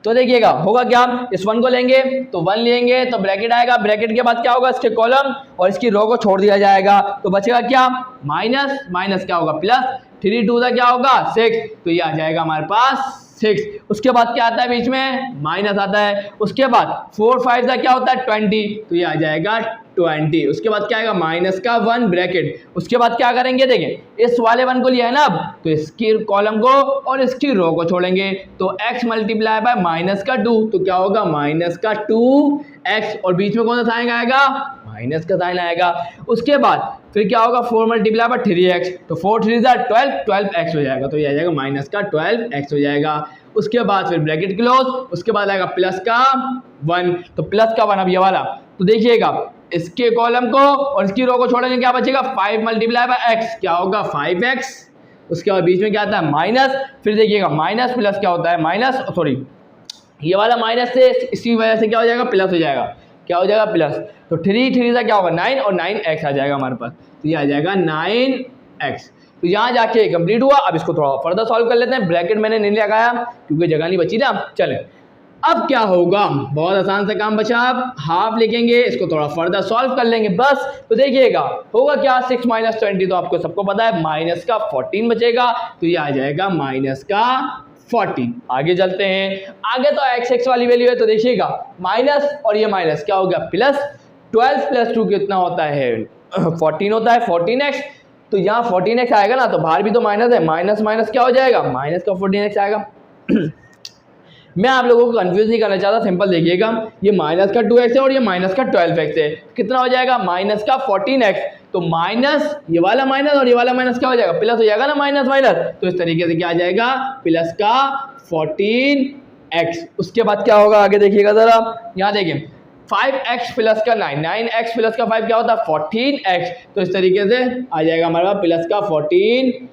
तो देखिएगा होगा क्या, इस 1 को लेंगे तो 1 लेंगे तो ब्रैकेट आएगा, ब्रैकेट के बाद क्या होगा, इसके कॉलम और इसकी रो को छोड़ दिया जाएगा, तो बचेगा क्या माइनस, माइनस क्या होगा प्लस, 3 2 क्या होगा 6, तो ये आ जाएगा हमारे पास 6। उसके बाद क्या आता है बीच में, माइनस आता है। उसके बाद 4 5 का क्या होता है 20, तो ये आ जाएगा 20। उसके बाद क्या आएगा माइनस का 1 ब्रैकेट। उसके बाद क्या करेंगे, देखें इस वाले 1 को लिया है ना अब, तो इसकी कॉलम को और इसकी रो को छोड़ेंगे, तो x मल्टीप्लाई बाय माइनस का 2, तो क्या होगा माइनस का 2x, और बीच में कौन सा साइन आएगा, माइनस का साइन आएगा। उसके बाद फिर क्या होगा 4 मल्टीप्लाई बाय 3x, तो 4 3 12 12x हो जाएगा, तो ये आ जाएगा माइनस का 12x हो जाएगा। उसके बाद फिर ब्रैकेट क्लोज, उसके बाद आएगा प्लस का 1, तो प्लस का 1 अब ये वाला, तो देखिएगा इसके कॉलम को और इसकी रो को छोड़ेंगे, क्या बचेगा 5 मल्टीप्लाई बाय x, क्या होगा 5x। उसके बाद बीच में क्या आता है माइनस, फिर देखिएगा माइनस प्लस क्या होता है माइनस, सॉरी ये वाला माइनस से इसी वजह से क्या हो जाएगा प्लस हो जाएगा, क्या हो जाएगा प्लस, तो 3 3 का क्या होगा 9 और 9x आ जाएगा हमारे पास, तो ये आ जाएगा 9x। तो यहाँ जाके कंप्लीट हुआ। अब इसको थोड़ा फर्दर सॉल्व कर लेते हैं, ब्रैकेट मैंने नहीं लगाया क्योंकि जगह नहीं बची ना। चले अब क्या होगा, बहुत आसान सा काम बचा, अब हाफ लिखेंगे, इसको थोड़ा फर्दर सॉल्व कर लेंगे बस। तो देखिएगा होगा क्या 6 माइनस 20, तो आपको सबको पता है माइनस का 14 बचेगा, तो ये आ जाएगा माइनस का 40। आगे चलते हैं, आगे तो x वाली वैल्यू है, तो देखिएगा माइनस और ये माइनस क्या हो गया प्लस, 12 प्लस 2 कितना होता है 14 होता है 14x, तो यहाँ 14x आएगा ना, तो बाहर भी तो माइनस है, माइनस माइनस क्या हो जाएगा माइनस का 14x आएगा। मैं आप लोगों को कंफ्यूज नहीं करना चाहता, सिंपल देखिएगा, ये माइनस का 2x है और ये माइनस का 12x है, कितना हो जाएगा माइनस का 14x, तो माइनस ये वाला माइनस और ये वाला माइनस क्या हो जाएगा प्लस हो जाएगा ना, माइनस माइनस, तो इस तरीके से क्या आ जाएगा प्लस का 14x। उसके बाद क्या होगा आगे देखिएगा जरा, यहाँ देखिए 5x प्लस का 9, 9x प्लस का 5 क्या होता है 14x, तो इस तरीके से आ जाएगा हमारे पास प्लस का 14x।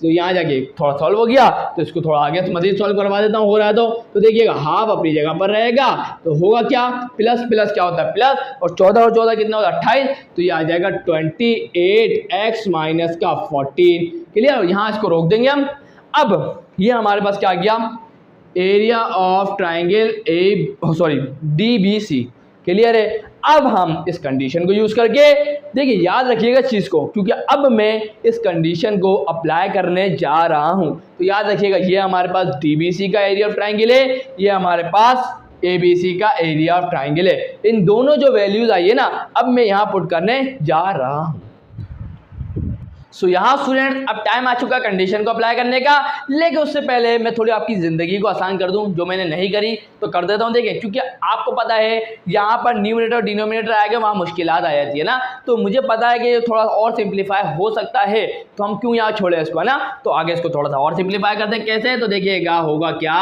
तो यहाँ जाके थोड़ा सॉल्व हो गया, तो इसको थोड़ा आगे मजीद सॉल्व करवा देता हूँ, हो रहा है तो देखिएगा हाफ अपनी जगह पर रहेगा, तो होगा क्या प्लस प्लस क्या होता है प्लस, और 14 और 14 कितना होता है 28, तो ये आ जाएगा 28x माइनस का 14। क्लियर, यहाँ इसको रोक देंगे हम। अब ये हमारे पास क्या आ गया, area of triangle DBC। Clear है। अब हम इस कंडीशन को यूज करके, देखिए याद रखिएगा इस चीज को, क्योंकि अब मैं इस कंडीशन को अप्लाई करने जा रहा हूं, तो याद रखिएगा ये हमारे पास DBC का एरिया ऑफ ट्राइंगल है, ये हमारे पास ABC का एरिया ऑफ ट्राइंगल है। इन दोनों जो वैल्यूज आई है ना, अब मैं यहाँ पुट करने जा रहा हूं। सो यहाँ स्टूडेंट अब टाइम आ चुका कंडीशन को अप्लाई करने का, लेकिन उससे पहले मैं थोड़ी आपकी ज़िंदगी को आसान कर दूं, जो मैंने नहीं करी तो कर देता हूँ। देखिए क्योंकि आपको पता है यहाँ पर न्यूमरेटर और डिनोमिनेटर आएगा, वहाँ मुश्किलात आ जाती है ना, तो मुझे पता है कि ये थोड़ा और सिंप्लीफाई हो सकता है, तो हम क्यों यहाँ छोड़े इसको, है ना। तो आगे इसको थोड़ा सा और सिंप्लीफाई करते हैं, कैसे, तो देखिएगा होगा क्या,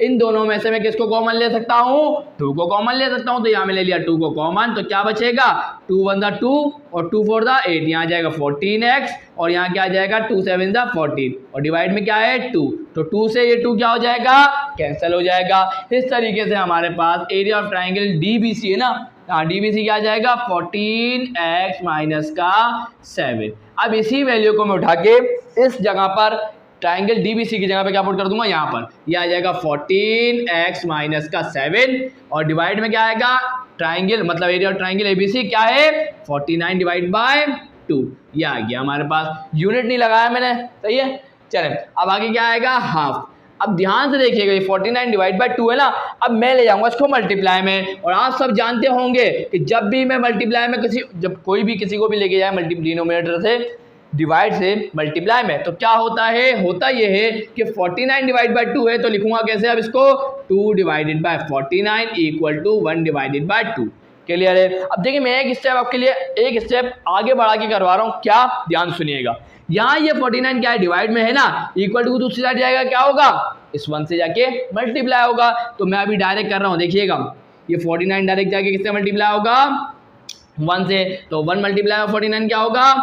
इन दोनों में से मैं किसको कॉमन ले सकता हूँ, 2 को कॉमन ले सकता हूँ, तो यहाँ मैं ले लिया 2 को कॉमन, तो क्या बचेगा 2 1 2 और 2 4 8, यहाँ आ जाएगा 14x, और यहाँ क्या आ जाएगा 2 7 14, और डिवाइड में क्या है 2, तो 2 से ये 2 क्या हो जाएगा कैंसिल हो जाएगा। इस तरीके से हमारे पास एरिया ऑफ ट्राइंगल DBC है ना, हाँ DBC क्या आ जाएगा 14x माइनस का 7। अब इसी वैल्यू को मैं उठा के इस जगह पर ट्राइंगल DBC की जगह पे क्या पुट कर दूंगा, यहाँ पर ये आ जाएगा 14x माइनस का 7, और डिवाइड में क्या आएगा ट्राइंगल मतलब एरिया ऑफ ट्राइंगल ABC क्या है 49 डिवाइड बाय 2, ये आ गया हमारे पास। यूनिट नहीं लगाया मैंने, सही है। चलें अब आगे क्या आएगा हाफ। अब ध्यान से देखिएगा, ये 49 डिवाइड बाय 2 है ना, अब मैं ले जाऊंगा इसको मल्टीप्लाई में। और आप सब जानते होंगे कि जब भी मैं मल्टीप्लाई में जब कोई भी किसी को भी लेके जाए डिनोमिनेटर से डिवाइड से मल्टीप्लाई में, तो क्या होता है, होता ये है कि 49 डिवाइड बाय 2 है, तो लिखूंगा कैसे अब इसको, 2 divided by 49 equal to 1 divided by 2। Clear है। अब देखिए मैं एक स्टेप आपके लिए एक स्टेप आगे बढ़ा के करवा रहा हूँ, क्या ध्यान सुनिएगा। यहाँ ये 49 क्या है, डिवाइड में है ना, इक्वल टू दूसरी साइड जाएगा, क्या होगा, इस 1 से जाके मल्टीप्लाई होगा। तो मैं अभी डायरेक्ट कर रहा हूँ, देखिएगा ये 49 डायरेक्ट जाके किससे मल्टीप्लाई होगा, 1 से, तो 1 मल्टीप्लाई 49 क्या होगा,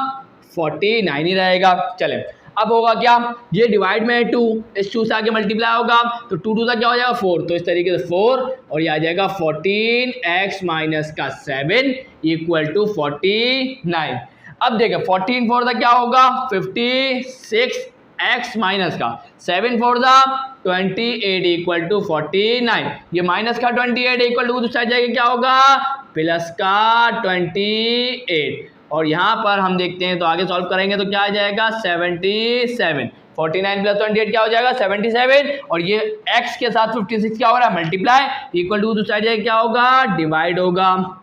49 ही रहेगा। चले अब होगा क्या, ये डिवाइड में है 2, इस 2 से आगे मल्टीप्लाई होगा, तो 2 2 का क्या हो जाएगा 4, तो इस तरीके से 4 और ये आ जाएगा 14x माइनस का 7 इक्वल टू 49। अब देखें 14 4 का क्या होगा 56x माइनस का 7 4 का 28 इक्वल टू 49। ये माइनस का 28 इक्वल टू दूसरा जाएगा क्या होगा प्लस का 28। और यहाँ पर हम देखते हैं तो आगे सॉल्व करेंगे तो क्या आ जाएगा 77। 49 प्लस 28 क्या हो जाएगा 77। और ये x के साथ 56 क्या हो रहा है मल्टीप्लाई इक्वल टू दूसरा जाएगा क्या होगा डिवाइड होगा।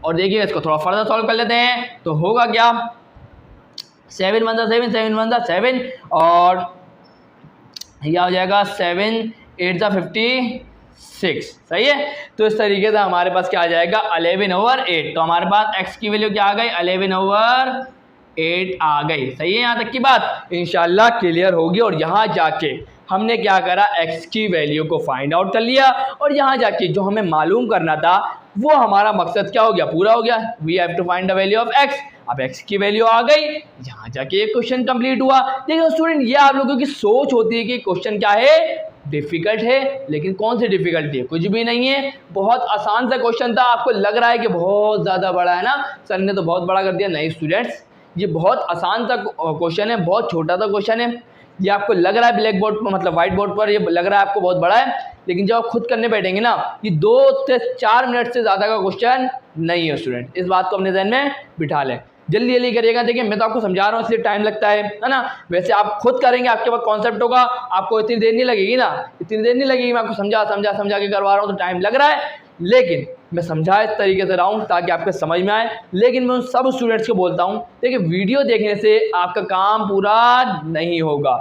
और देखिए इसको थोड़ा फर्दर सॉल्व कर लेते हैं तो होगा क्या 7 1 7 7 1 7 और क्या हो जाएगा 7 8 56। सही है। तो इस तरीके से हमारे पास क्या आ जाएगा 11/8। तो हमारे पास x की वैल्यू क्या आ गई 11/8 आ गई। सही है। यहाँ तक की बात इंशाल्लाह क्लियर होगी। और यहाँ जाके हमने क्या करा x की वैल्यू को फाइंड आउट कर लिया और यहाँ जाके जो हमें मालूम करना था वो हमारा मकसद क्या हो गया पूरा हो गया। We have to find the value of x। अब x की वैल्यू आ गई, यहाँ जाके ये क्वेश्चन कंप्लीट हुआ। देखिए स्टूडेंट ये आप लोगों की सोच होती है कि क्वेश्चन क्या है डिफिकल्ट है, लेकिन कौन सी डिफिकल्टी है कुछ भी नहीं है, बहुत आसान सा क्वेश्चन था। आपको लग रहा है कि बहुत ज़्यादा बड़ा है ना, सर ने तो बहुत बड़ा कर दिया। नहीं स्टूडेंट्स, ये बहुत आसान सा क्वेश्चन है, बहुत छोटा सा क्वेश्चन है। ये आपको लग रहा है ब्लैक बोर्ड पर मतलब व्हाइट बोर्ड पर ये लग रहा है आपको बहुत बड़ा है, लेकिन जब आप खुद करने बैठेंगे ना ये 2 से 4 मिनट से ज़्यादा का क्वेश्चन नहीं है स्टूडेंट। इस बात को अपने ध्यान में बिठा लें, जल्दी जल्दी करिएगा। देखिए मैं तो आपको समझा रहा हूँ इसलिए टाइम लगता है ना। वैसे आप खुद करेंगे आपके पास कॉन्सेप्ट होगा, आपको इतनी देर नहीं लगेगी ना, इतनी देर नहीं लगेगी। मैं आपको समझा के करवा रहा हूँ तो टाइम लग रहा है, लेकिन मैं समझा इस तरीके से रहा हूँ ताकि आपको समझ में आए। लेकिन मैं उन सब स्टूडेंट्स को बोलता हूँ देखिए वीडियो देखने से आपका काम पूरा नहीं होगा।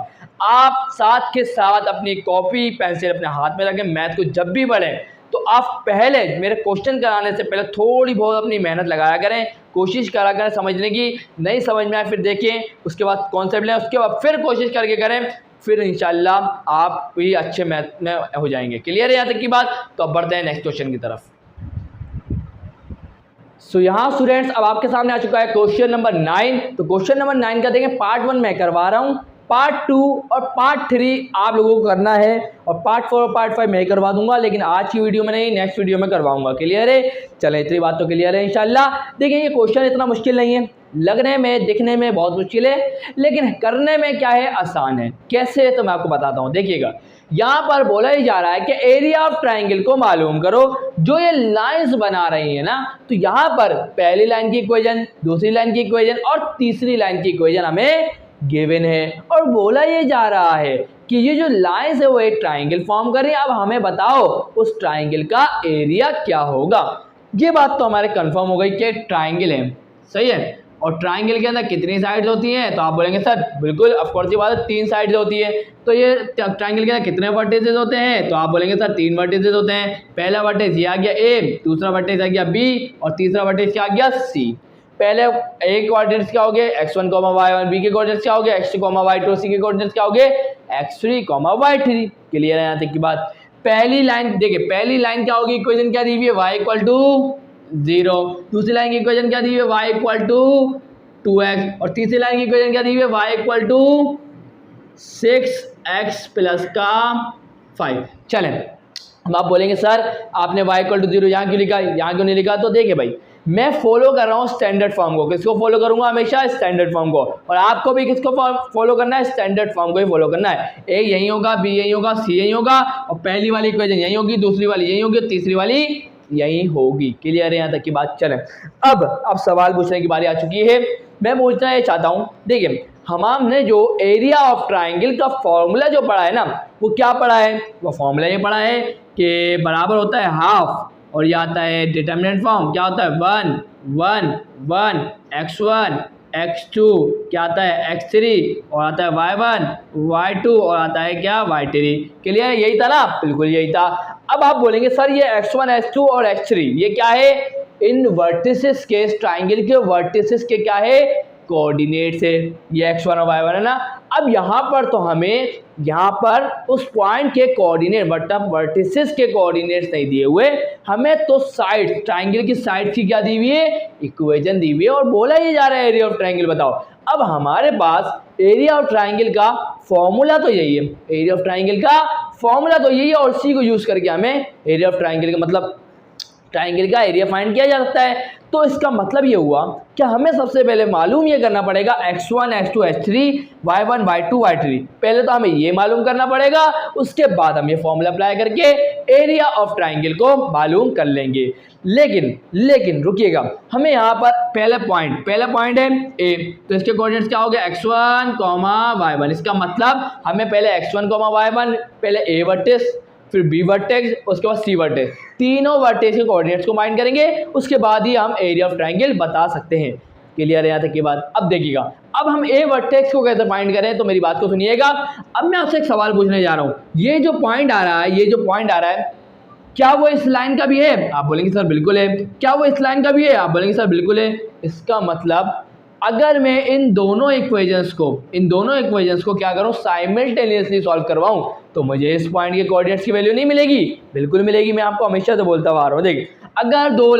आप साथ के साथ अपनी कॉपी पेंसिल अपने हाथ में रखें। मैथ को जब भी पढ़ें तो आप पहले मेरे क्वेश्चन कराने से पहले थोड़ी बहुत अपनी मेहनत लगाया करें, कोशिश करा करें समझने की। नहीं समझ में आए फिर देखें, उसके बाद कॉन्सेप्ट लें, उसके बाद फिर कोशिश करके करें, फिर इंशाल्लाह आप भी अच्छे मैथ में हो जाएंगे। क्लियर है यहाँ तक की बात। तो अब बढ़ते हैं नेक्स्ट क्वेश्चन की तरफ। सो यहाँ स्टूडेंट्स अब आपके सामने आ चुका है क्वेश्चन नंबर 9। तो क्वेश्चन नंबर 9 का देखें पार्ट 1 मैं करवा रहा हूँ, पार्ट 2 और पार्ट 3 आप लोगों को करना है और पार्ट 4 और पार्ट 5 मैं करवा दूंगा, लेकिन आज की वीडियो में नहीं नेक्स्ट वीडियो में करवाऊंगा। क्लियर है। चलें इतनी बात तो क्लियर है इंशाल्लाह। देखिए ये क्वेश्चन इतना मुश्किल नहीं है, लगने में दिखने में बहुत मुश्किल है, लेकिन करने में क्या है आसान है। कैसे तो मैं आपको बताता हूँ। देखिएगा यहाँ पर बोला ही जा रहा है कि एरिया ऑफ ट्राइंगल को मालूम करो। जो ये लाइंस बना रही है ना, तो यहाँ पर पहली लाइन की इक्वेशन, दूसरी लाइन की इक्वेशन और तीसरी लाइन की इक्वेशन हमें गिवन है। और बोला ये जा रहा है कि ये जो लाइंस है वो एक ट्राइंगल फॉर्म कर रही है। अब हमें बताओ उस ट्राइंगल का एरिया क्या होगा। ये बात तो हमारे कंफर्म हो गई कि ट्राइंगल है। सही है। और ट्राइंगल के अंदर कितनी साइड्स होती हैं, तो आप बोलेंगे सर बिल्कुल ऑफकोर्स ये बात है 3 साइड्स होती है। तो ये ट्राइंगल के अंदर कितने वर्टिसेस होते हैं, तो आप बोलेंगे सर 3 वर्टिसेस होते हैं। पहला वर्टिस ये आ गया ए, दूसरा वर्टिस आ गया बी और तीसरा वर्टिस क्या आ गया सी। पहले ए के कोऑर्डिनेट्स क्या हो गए x1, y1, बी के कोऑर्डिनेट्स क्या हो गए x2, y2, सी के कोऑर्डिनेट्स क्या हो गए x3, y3। क्लियर है यहाँ तक की बात। पहली लाइन देखिए, पहली लाइन क्या होगी, इक्वेशन क्या दी हुई है y इक्वल टू 0। दूसरी लाइन की इक्वेशन क्या दी हुई है y इक्वल टू 2x और तीसरी लाइन की इक्वेशन क्या दी हुई है y equal to 6x plus का 5। चलें अब आप बोलेंगे सर आपने y इक्वल टू 0 यहाँ क्यों लिखा, यहाँ क्यों नहीं लिखा। तो देखिए भाई मैं फॉलो कर रहा हूँ स्टैंडर्ड फॉर्म को। किसको फॉलो करूंगा हमेशा स्टैंडर्ड फॉर्म को, और आपको भी किसको फॉलो करना है स्टैंडर्ड फॉर्म को ही फॉलो करना है। ए यही होगा, बी यही होगा, सी यही होगा और पहली वाली इक्वेशन यही होगी, दूसरी वाली यही होगी, तीसरी वाली यही होगी। क्लियर है यहाँ तक की बात। चलें अब सवाल पूछने की बारी आ चुकी है। मैं पूछना ये चाहता हूँ, देखिए हमने जो एरिया ऑफ ट्राइंगल का फॉर्मूला जो पढ़ा है ना, वो क्या पढ़ा है, वो फॉर्मूला ये पढ़ा है कि बराबर होता है हाफ, और ये आता है डिटर्मिनेंट फॉर्म, क्या होता है 1 1 1 x1 x2, क्या आता है x3, और आता है y1 y2, और आता है क्या y3। क्लियर है, यही था ना, बिल्कुल यही था। अब आप बोलेंगे सर ये x1 x2 और x3 ये क्या है, इन वर्टिसेस के, ट्राइंगल के वर्टिसेस के क्या है, कोऑर्डिनेट्स है, ये x1 और y1 है ना। अब यहाँ पर तो हमें यहाँ पर उस पॉइंट के कोऑर्डिनेट मतलब वर्टिसेस के कोऑर्डिनेट्स नहीं दिए हुए, हमें तो साइड, ट्राइंगल की साइड की क्या दी हुई है, इक्वेशन दी हुई है, और बोला ही जा रहा है एरिया ऑफ ट्राइंगल बताओ। अब हमारे पास एरिया ऑफ ट्राइंगल का फॉर्मूला तो यही है, एरिया ऑफ ट्राइंगल का फॉर्मूला तो यही है, और इसी को यूज करके हमें एरिया ऑफ ट्राइंगल का मतलब ट्राइंगल का एरिया फाइंड किया जा सकता है। तो इसका मतलब ये हुआ कि हमें सबसे पहले मालूम ये करना पड़ेगा x1 x2 x3 y1 y2 y3, पहले तो हमें ये मालूम करना पड़ेगा, उसके बाद हम ये फॉर्मूला अप्लाई करके एरिया ऑफ ट्राइंगल को मालूम कर लेंगे। लेकिन रुकिएगा, हमें यहाँ पर पहला पॉइंट है ए, तो इसके कोऑर्डिनेट्स क्या हो गया x1 y1, इसका मतलब हमें पहले x1 y1 पहले ए वर्टेक्स, फिर बी वर्टेक्स, उसके बाद सी वर्टेक्स, तीनों वर्टेक्स के कोऑर्डिनेट्स को फाइंड करेंगे, उसके बाद ही हम एरिया ऑफ ट्राइंगल बता सकते हैं। क्लियर है यहाँ तक की बात। अब देखिएगा, अब हम ए वर्टेक्स को कैसे फाइंड करें, तो मेरी बात को सुनिएगा। अब मैं आपसे एक सवाल पूछने जा रहा हूँ, ये जो पॉइंट आ रहा है क्या वो इस लाइन का भी है, आप बोलेंगे सर बिल्कुल है। क्या वो इस लाइन का भी है, आप बोलेंगे सर बिल्कुल है। इसका मतलब अगर मैं इन दोनों इक्वेशंस को क्या करूं, साइमल्टेनियसली सॉल्व करवाऊं, तो मुझे इस पॉइंट के कोऑर्डिनेट्स की वैल्यू नहीं मिलेगी, बिल्कुल मिलेगी। मैं आपको हमेशा से बोलता आ रहा हूं, देखिए अगर दो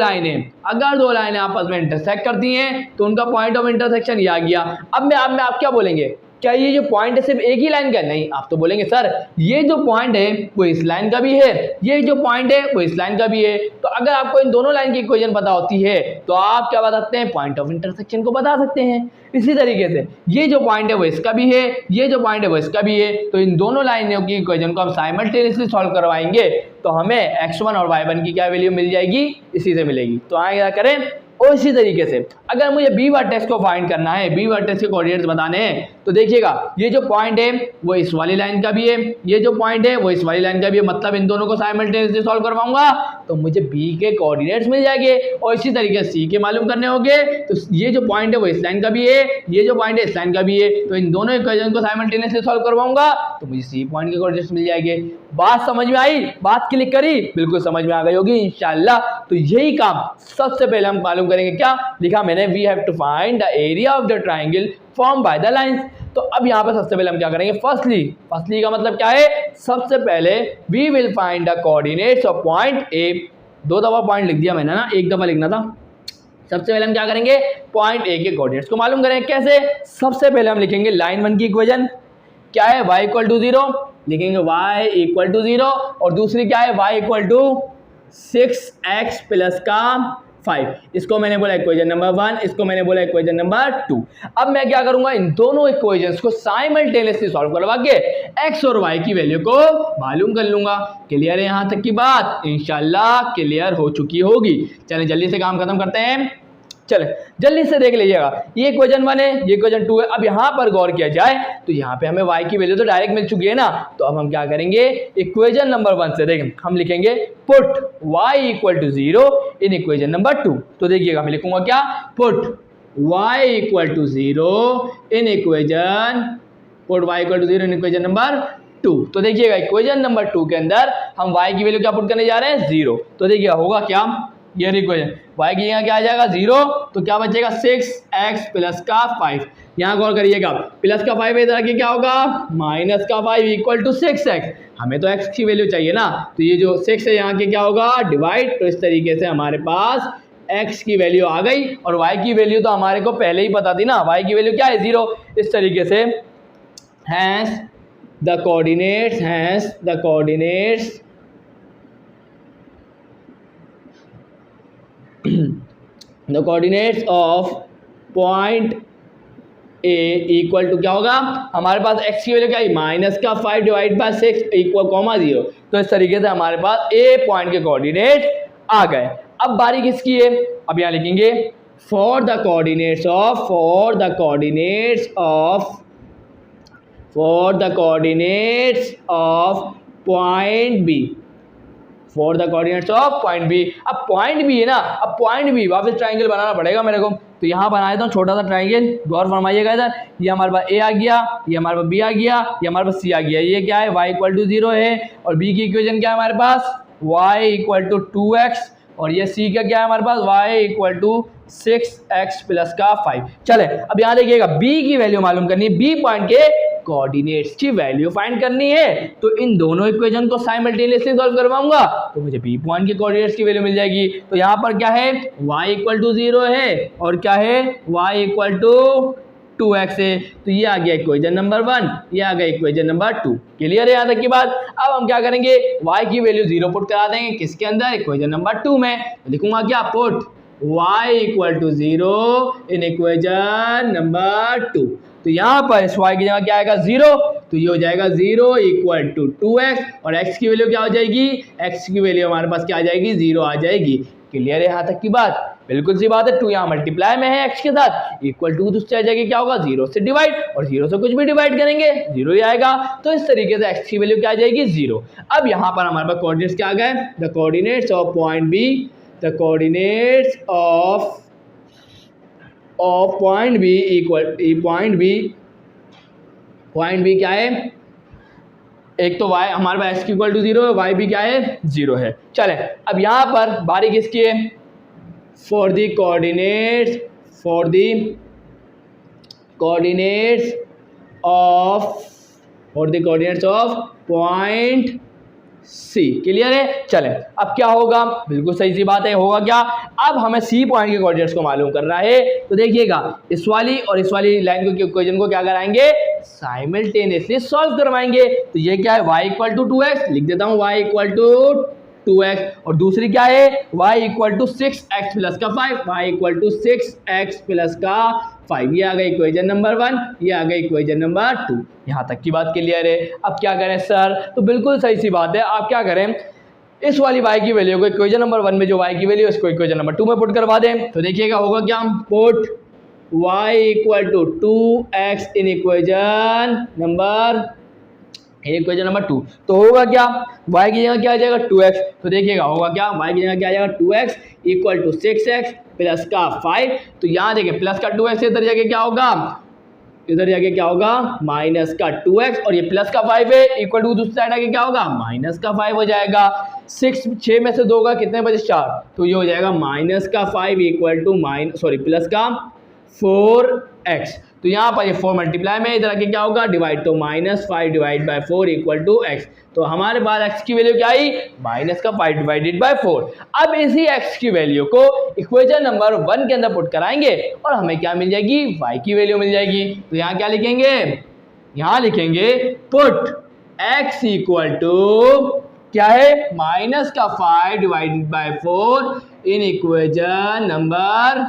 लाइनें आपस में इंटरसेक्ट करती हैं तो उनका पॉइंट ऑफ इंटरसेक्शन ये आ गया। अब आप क्या बोलेंगे, क्या ये जो पॉइंट है सिर्फ एक ही लाइन का है, नहीं, आप तो बोलेंगे सर ये जो पॉइंट है वो इस लाइन का भी है, ये जो पॉइंट है वो इस लाइन का भी है। तो अगर आपको इन दोनों लाइन की इक्वेशन पता होती है तो आप क्या बता सकते हैं, पॉइंट ऑफ इंटरसेक्शन को बता सकते हैं। इसी तरीके से ये जो पॉइंट है वो इसका भी है, ये जो पॉइंट है वो इसका भी है, तो इन दोनों लाइनों की इक्वेशन को हम साइमल्टेनियसली सॉल्व करवाएंगे तो हमें x1 और y1 की क्या वैल्यू मिल जाएगी, इसी से मिलेगी। तो आगे क्या करें, और इसी तरीके से अगर मुझे बी वर्टेक्स को फाइंड करना है, बी वर्टेक्स के कोऑर्डिनेट्स बताने हैं, तो देखिएगा ये जो पॉइंट है वो इस वाली लाइन का भी है, ये जो पॉइंट है वो इस वाली लाइन का भी है, मतलब इन दोनों को साइमल्टेनियसली सॉल्व करवाऊंगा तो मुझे बी के कोऑर्डिनेट्स मिल जाएंगे। और इसी तरीके से सी के मालूम करने होंगे, तो ये जो पॉइंट है वो इस लाइन का भी है, ये जो पॉइंट है इस लाइन का भी है, तो इन दोनों इक्वेशन को साइमल्टेनियसली सॉल्व करवाऊंगा तो मुझे सी पॉइंट के कोऑर्डिनेट्स मिल जाएंगे। बात समझ में आई, बात क्लिक करी, बिल्कुल समझ में आ गई होगी इंशाल्लाह। तो यही काम सबसे पहले हम मालूम करेंगे, क्या लिखा मैंने, we have to find the area of the triangle form by the lines. तो अब यहाँ पर सबसे पहले हम क्या करेंगे, फर्स्टली का मतलब क्या है, सबसे पहले we will find the coordinates of point A. दो दफा पॉइंट लिख दिया मैंने ना, एक दफा लिखना था। सबसे पहले हम क्या करेंगे, पॉइंट ए के कोऑर्डिनेट्स को मालूम करेंगे। कैसे, सबसे पहले हम लिखेंगे लाइन 1 की इक्वेशन, क्या है, y इक्वल टू 0, लिखेंगे y इक्वल टू 0, और दूसरी क्या है, y equal to 6x plus का 5। इसको मैंने बोला इक्वेशन नंबर 1, इसको मैंने बोला इक्वेशन नंबर 2। अब मैं क्या करूंगा, इन दोनों इक्वेशंस को साइमल्टेनियसली सॉल्व करवा के x और y की वैल्यू को मालूम कर लूंगा। क्लियर है यहाँ तक की बात, इंशाल्लाह क्लियर हो चुकी होगी। चलें जल्दी से काम खत्म करते हैं, चले जल्दी से देख लीजिएगा। ये इक्वेशन 1 है, ये इक्वेशन 2 है। अब यहाँ पर गौर किया जाए तो यहाँ पे हमें y की वैल्यू तो डायरेक्ट मिल चुकी है ना, तो अब हम क्या करेंगे, इक्वेशन नंबर 1 से देखें, हम लिखेंगे put y equal to 0 in equation number 2। तो देखिएगा मैं लिखूंगा क्या, put y equal to 0 in equation, put y equal to 0 in equation number 2। तो देखिएगा इक्वेशन नंबर 2 के अंदर हम y की वैल्यू क्या पुट करने जा रहे हैं, 0। तो देखिएगा होगा क्या, ये इक्वेशन y की यहाँ क्या आ जाएगा 0, तो क्या बचेगा 6x प्लस का 5। यहाँ गौर करिएगा, प्लस का 5 इधर आके क्या होगा, माइनस का 5 इक्वल टू 6x। हमें तो x की वैल्यू चाहिए ना, तो ये जो 6 है यहाँ के क्या होगा, डिवाइड। तो इस तरीके से हमारे पास x की वैल्यू आ गई, और y की वैल्यू तो हमारे को पहले ही पता थी ना, y की वैल्यू क्या है 0। इस तरीके से hence the coordinates the coordinates of point A equal to क्या होगा, हमारे पास x की वैल्यू क्या है, माइनस का 5 डिवाइड बाय 6 इक्वल कॉमा 0। तो इस तरीके से हमारे पास A पॉइंट के कोऑर्डिनेट आ गए। अब बारी किसकी है, अब यहाँ लिखेंगे for the coordinates of point B, for the coordinates of point B. अब पॉइंट बी है ना, अब पॉइंट बी वापस ट्राइंगल बनाना पड़ेगा मेरे को, तो यहाँ बना देता हूँ छोटा सा ट्राइंगल। गौर फरमाइएगा इधर, ये हमारे पास ए आ गया, ये हमारे पास बी आ गया, ये हमारे पास सी आ गया। ये क्या है, y इक्वल टू 0 है, और बी की इक्वेशन क्या है हमारे पास, y इक्वल टू 2x, और ये सी का क्या है हमारे पास, y equal to 6x plus का 5। चले अब यहाँ देखिएगा, b की वैल्यू मालूम करनी है, b पॉइंट के कोऑर्डिनेट्स की वैल्यू फाइंड करनी है। तो इन दोनों इक्वेशन को साइमल्टेनियसली सॉल्व करवाऊंगा तो मुझे b पॉइंट के कोऑर्डिनेट्स की वैल्यू मिल जाएगी। तो यहाँ पर क्या है, y इक्वल टू 0 है, और क्या है, y इक्वल टू 2x है। तो ये आ गया इक्वेशन नंबर 1, ये आ गया इक्वेशन नंबर 2। क्लियर है यहाँ तक की बात। अब हम क्या करेंगे, y की वैल्यू 0 पुट करा देंगे, किसके अंदर, इक्वेशन नंबर 2 में। तो लिखूंगा क्या, put y equal to 0 in equation number 2। तो यहाँ पर इस y की जगह क्या आएगा, 0, तो ये हो जाएगा 0 इक्वल टू 2x, और x की वैल्यू क्या हो जाएगी, x की वैल्यू हमारे पास क्या आ जाएगी, 0 आ जाएगी। क्लियर है यहाँ तक की बात, बिल्कुल सी बात है। 2 यहाँ मल्टीप्लाई में है x के साथ, इक्वल टू दूसरी आ जाएगी, क्या होगा, 0 से डिवाइड, और 0 से कुछ भी डिवाइड करेंगे 0 ही आएगा। तो इस तरीके से x की वैल्यू क्या आ जाएगी, 0। अब यहाँ पर हमारे पास कोऑर्डिनेट्स क्या आ गए, the coordinates of point B, the coordinates of point B equal, point B क्या है, एक तो y हमारे पास x इक्वल टू 0 है, y भी क्या है, 0 है। चले अब यहाँ पर बारी किसकी है, for the coordinates of point C. Clear है। चले अब क्या होगा, बिल्कुल सही सी बात है, होगा क्या, अब हमें सी पॉइंट के कोऑर्डिनेट्स को मालूम करना है। तो देखिएगा, इस वाली और इस वाली लाइन को इक्वेशन को क्या कराएंगे, साइमल्टेनियसली सॉल्व करवाएंगे। तो ये क्या है, y इक्वल टू 2x, लिख देता हूँ y इक्वल टू 2x, और दूसरी क्या है, y equal to 6x plus का 5, y equal to 6x plus का 5। ये आ गई इक्वेशन नंबर 1, ये आ गई इक्वेशन नंबर 2। यहाँ तक की बात क्लियर है। अब क्या करें सर, तो बिल्कुल सही सी बात है, आप क्या करें, इस वाली y की वैल्यू को इक्वेशन नंबर 1 में जो y की वैल्यू है उसको इक्वेशन नंबर 2 में पुट करवा दें। तो देखिएगा होगा क्या, put y equal to 2x in equation number 2। तो होगा क्या, y की जगह क्या आ जाएगा, 2x। तो देखिएगा होगा क्या, y की जगह क्या आ जाएगा, 2x equal to 6x plus का 5। तो यहाँ देखिए प्लस का 2x, इधर जाके क्या होगा, इधर जाके क्या होगा, माइनस का 2x, और ये प्लस का 5 है, इक्वल टू दूसरी साइड आके क्या होगा, माइनस का 5 हो जाएगा। 6 में से 2 का कितने बचे, 4, तो ये हो जाएगा माइनस का 5 इक्वल टू प्लस का 4x। तो यहाँ पर ये 4 मल्टीप्लाई में, इधर आके क्या होगा, डिवाइड, तो -5 divide by 4 equal to x। तो हमारे पास x की वैल्यू क्या आई, -5 डिवाइडेड बाय 4। अब इसी x की वैल्यू को इक्वेशन नंबर 1 के अंदर पुट कराएंगे और हमें क्या मिल जाएगी, y की वैल्यू मिल जाएगी। तो यहाँ क्या लिखेंगे, यहाँ लिखेंगे पुट x इक्वल टू क्या है, -5 divided by 4 in equation number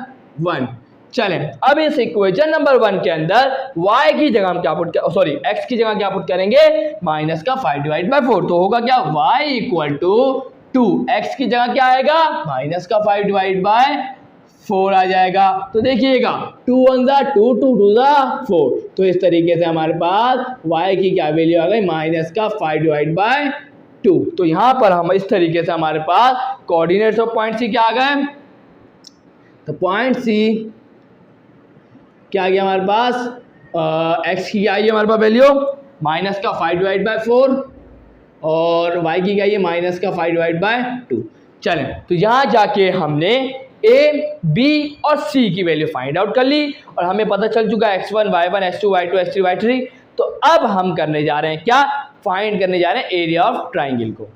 1। चलें अब इस इक्वेशन नंबर 1 के अंदर y की जगह हम क्या पुट, सॉरी x की जगह क्या पुट करेंगे, -5 डिवाइड बाय 4। तो होगा क्या, y इक्वल टू 2, x की जगह क्या आएगा, -5 डिवाइड बाय 4 आ जाएगा। तो देखिएगा 2 1 जा 2, 2 2 जा 4। तो इस तरीके से हमारे पास y की क्या वैल्यू आ गई, -5 डिवाइड बाय 2। तो यहाँ पर हम इस तरीके से हमारे पास कोऑर्डिनेट्स ऑफ पॉइंट सी क्या आ गए। तो पॉइंट सी क्या आ गया हमारे पास, x की क्या आई है हमारे पास वैल्यू, -5 डिवाइड बाय 4, और y की क्या है, -5 डिवाइड बाय 2। चलें तो यहाँ जाके हमने a, b और c की वैल्यू फाइंड आउट कर ली, और हमें पता चल चुका है x1 y1 x2 y2 x3 y3। तो अब हम करने जा रहे हैं क्या, फाइंड करने जा रहे हैं एरिया ऑफ ट्राइंगल को।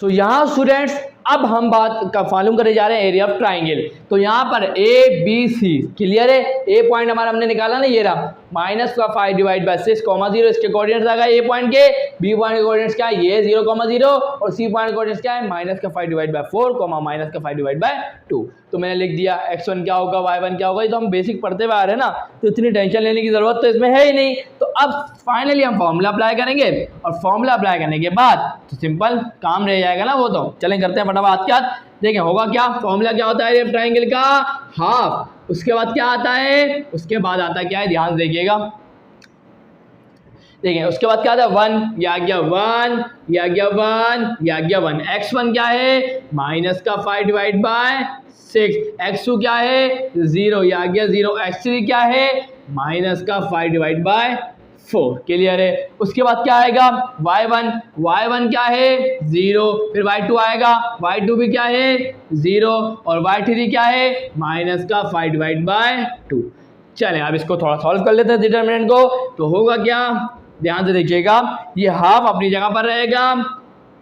सो यहाँ स्टूडेंट्स अब हम बात का मालूम करने जा रहे हैं एरिया ऑफ ट्राइंगल। तो यहाँ पर ए बी सी क्लियर है, ए पॉइंट हमारा हमने निकाला ना, ये रहा, -5 डिवाइड बाय 6, 0 इसके कोऑर्डिनेट्स आ गए ए पॉइंट के, बी पॉइंट के कोऑर्डिनेट्स क्या है, ये 0, 0, और सी पॉइंट के कोऑर्डिनेट्स क्या है, -5 डिवाइड बाय 4, -5 डिवाइड बाय 2। तो मैंने लिख दिया x1 क्या होगा, y1 क्या होगा, ये तो हम बेसिक पढ़ते हुए आ रहे हैं ना, तो इतनी टेंशन लेने की जरूरत तो इसमें है ही नहीं। तो अब फाइनली हम फॉर्मूला अप्लाई करेंगे, और फॉर्मूला अप्लाई करने के बाद तो सिंपल काम रह जाएगा ना वो। तो चलें करते हैं फटाफट क्या, देखें होगा क्या, फॉर्मूला क्या होता है ट्राइंगल का, हाफ। उसके बाद क्या आता है, उसके बाद आता क्या है, ध्यान से देखिएगा। देखें उसके बाद क्या आता है, 1, ये आ गया 1, ये आ गया 1, ये आ गया 1। x1 क्या है, माइनस का 5 डिवाइड बाय 6। x2 क्या है, 0, ये आ गया 0। x3 क्या है, माइनस का 5 डिवाइड बाय 4। क्लियर है। उसके बाद क्या आएगा, y1 क्या है, 0। फिर y2 आएगा, y2 भी क्या है, 0। और y3 क्या है, माइनस का 5 डिवाइड बाय 2। चलें अब इसको थोड़ा सॉल्व कर लेते हैं डिटरमिनेंट को। तो होगा क्या, ध्यान से देखिएगा, ये हाफ अपनी जगह पर रहेगा।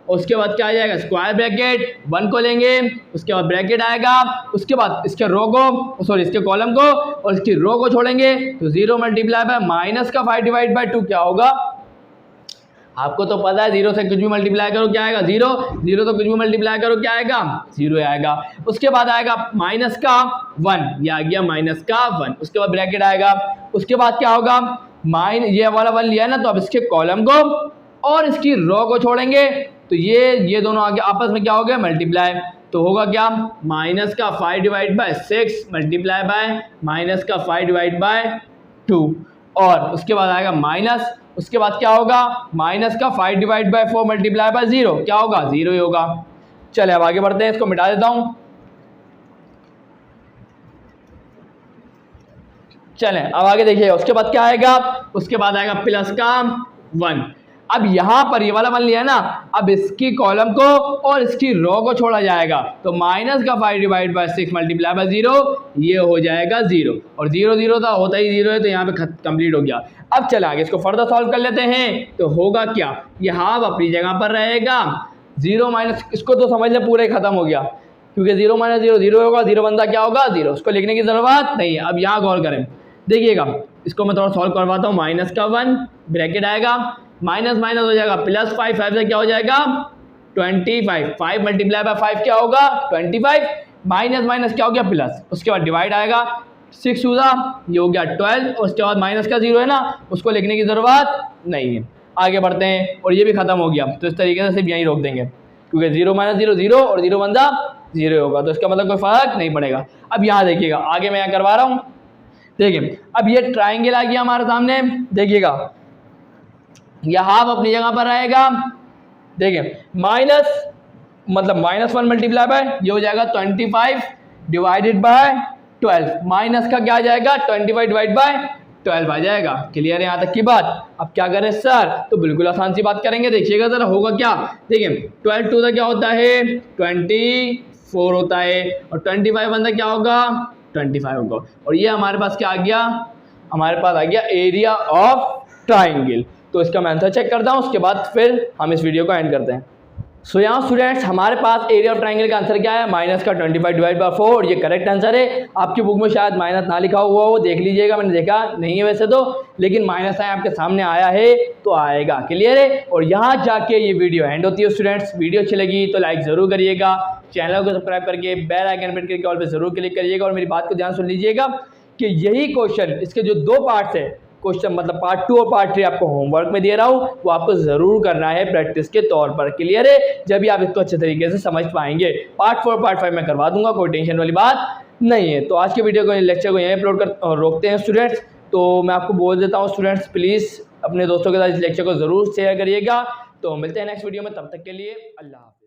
उसके बाद क्या आ जाएगा, स्क्वायर ब्रैकेट 1 को लेंगे, उसके बाद ब्रैकेट आएगा, उसके बाद इसके रो को, सॉरी इसके कॉलम को और इसकी रो को छोड़ेंगे तो 0 मल्टीप्लाई बाय माइनस का 5 डिवाइड बाय 2 क्या होगा, आपको तो पता है 0 से कुछ भी मल्टीप्लाई करो क्या आएगा, 0। 0 तो कुछ भी मल्टीप्लाई करो क्या आएगा, 0 आएगा। उसके बाद आएगा माइनस का 1, ये आ गया माइनस का 1। उसके बाद ब्रैकेट आएगा, उसके बाद क्या होगा, ये वाला 1 लिया है ना, तो अब इसके कॉलम को और इसकी रो को छोड़ेंगे तो ये दोनों आगे आपस में क्या हो गया, मल्टीप्लाई। तो होगा क्या, माइनस का 5 divide bye 6 multiply by minus का 5 डिवाइड बाय 2। और उसके बाद आएगा माइनस, उसके बाद क्या होगा, माइनस का 5 डिवाइड बाय 4 मल्टीप्लाई बाय 0 क्या होगा, 0 ही होगा। चले अब आगे बढ़ते हैं, इसको मिटा देता हूं। चलें अब आगे देखिए, उसके बाद क्या आएगा, उसके बाद आएगा प्लस का 1। अब यहां पर ये वाला 1 लिया है ना, अब इसकी कॉलम को और इसकी रो को छोड़ा जाएगा तो माइनस का 5 डिवाइड बाय 6 मल्टीप्लाई बाय 0 ये हो जाएगा 0। और 0 0 था, होता ही 0 है, तो यहाँ पे कंप्लीट हो गया। अब चला आगे इसको फर्दर सॉल्व कर लेते हैं। तो होगा क्या, ये हाफ अपनी जगह पर रहेगा, 0 माइनस, इसको तो समझ लें पूरे खत्म हो गया, क्योंकि 0 माइनस 0 0 होगा, 0 बनता क्या होगा, 0। उसको लिखने की जरूरत नहीं है। अब यहाँ गौर करें, देखिएगा इसको मैं थोड़ा सॉल्व करवाता हूँ। माइनस का 1 ब्रैकेट आएगा, माइनस माइनस हो जाएगा प्लस 5, 5 से क्या हो जाएगा 25, 5 मल्टीप्लाई बाय 5 क्या होगा 25, माइनस माइनस क्या हो गया प्लस। उसके बाद डिवाइड आएगा, 6 हुआ, ये हो गया 12। और उसके बाद माइनस का 0 है ना, उसको लिखने की ज़रूरत नहीं है। आगे बढ़ते हैं, और ये भी ख़त्म हो गया। तो इस तरीके से सिर्फ यहीं रोक देंगे, क्योंकि 0 माइनस 0 0 और 0 बनता 0 होगा, तो इसका मतलब कोई फ़र्क नहीं पड़ेगा। अब यहाँ देखिएगा, आगे मैं यहाँ करवा रहा हूँ। देखिए अब ये ट्राइंगल आ गया हमारे सामने, देखिएगा यह हाफ अपनी जगह पर रहेगा। देखिए माइनस मतलब -1 मल्टीप्लाई बाय ये हो जाएगा 25 डिवाइडेड बाय 12। माइनस का क्या आ जाएगा 25 डिवाइड बाय 12 आ जाएगा। क्लियर है यहाँ तक की बात। अब क्या करें सर, तो बिल्कुल आसान सी बात करेंगे। देखिएगा जरा होगा क्या, देखिए 12 टू क्या होता है 24 होता है, और 25 बनता क्या होगा 25 होगा। और ये हमारे पास क्या आ गया, हमारे पास आ गया एरिया ऑफ ट्राइंगल। तो इसका मैं आंसर चेक करता हूँ, उसके बाद फिर हम इस वीडियो को एंड करते हैं। सो यहाँ स्टूडेंट्स हमारे पास एरिया ऑफ ट्राइंगल का आंसर क्या है, माइनस का 25 डिवाइड बाय 4। और ये करेक्ट आंसर है। आपकी बुक में शायद माइनस ना लिखा हुआ हो, देख लीजिएगा, मैंने देखा नहीं है वैसे तो, लेकिन माइनस है आपके सामने आया है तो आएगा। क्लियर है। और यहाँ जाके ये वीडियो एंड होती है स्टूडेंट्स। वीडियो अच्छी लगी तो लाइक ज़रूर करिएगा, चैनल को सब्सक्राइब करके बेल आइकन प्रेस करके ऑल पे ज़रूर क्लिक करिएगा। और मेरी बात को ध्यान सुन लीजिएगा कि यही क्वेश्चन, इसके जो 2 पार्ट्स है क्वेश्चन, मतलब पार्ट 2 और पार्ट 3 आपको होमवर्क में दे रहा हूँ, वो आपको ज़रूर करना है प्रैक्टिस के तौर पर। क्लियर है। जब भी आप इसको अच्छे तरीके से समझ पाएंगे। पार्ट 4 पार्ट 5 मैं करवा दूंगा, कोई टेंशन वाली बात नहीं है। तो आज के वीडियो को, लेक्चर को यहीं अपलोड कर रोकते हैं स्टूडेंट्स। तो मैं आपको बोल देता हूँ स्टूडेंट्स, प्लीज़ अपने दोस्तों के साथ इस लेक्चर को ज़रूर शेयर करिएगा। तो मिलते हैं नेक्स्ट वीडियो में, तब तक के लिए अल्लाह हाफ़िज़।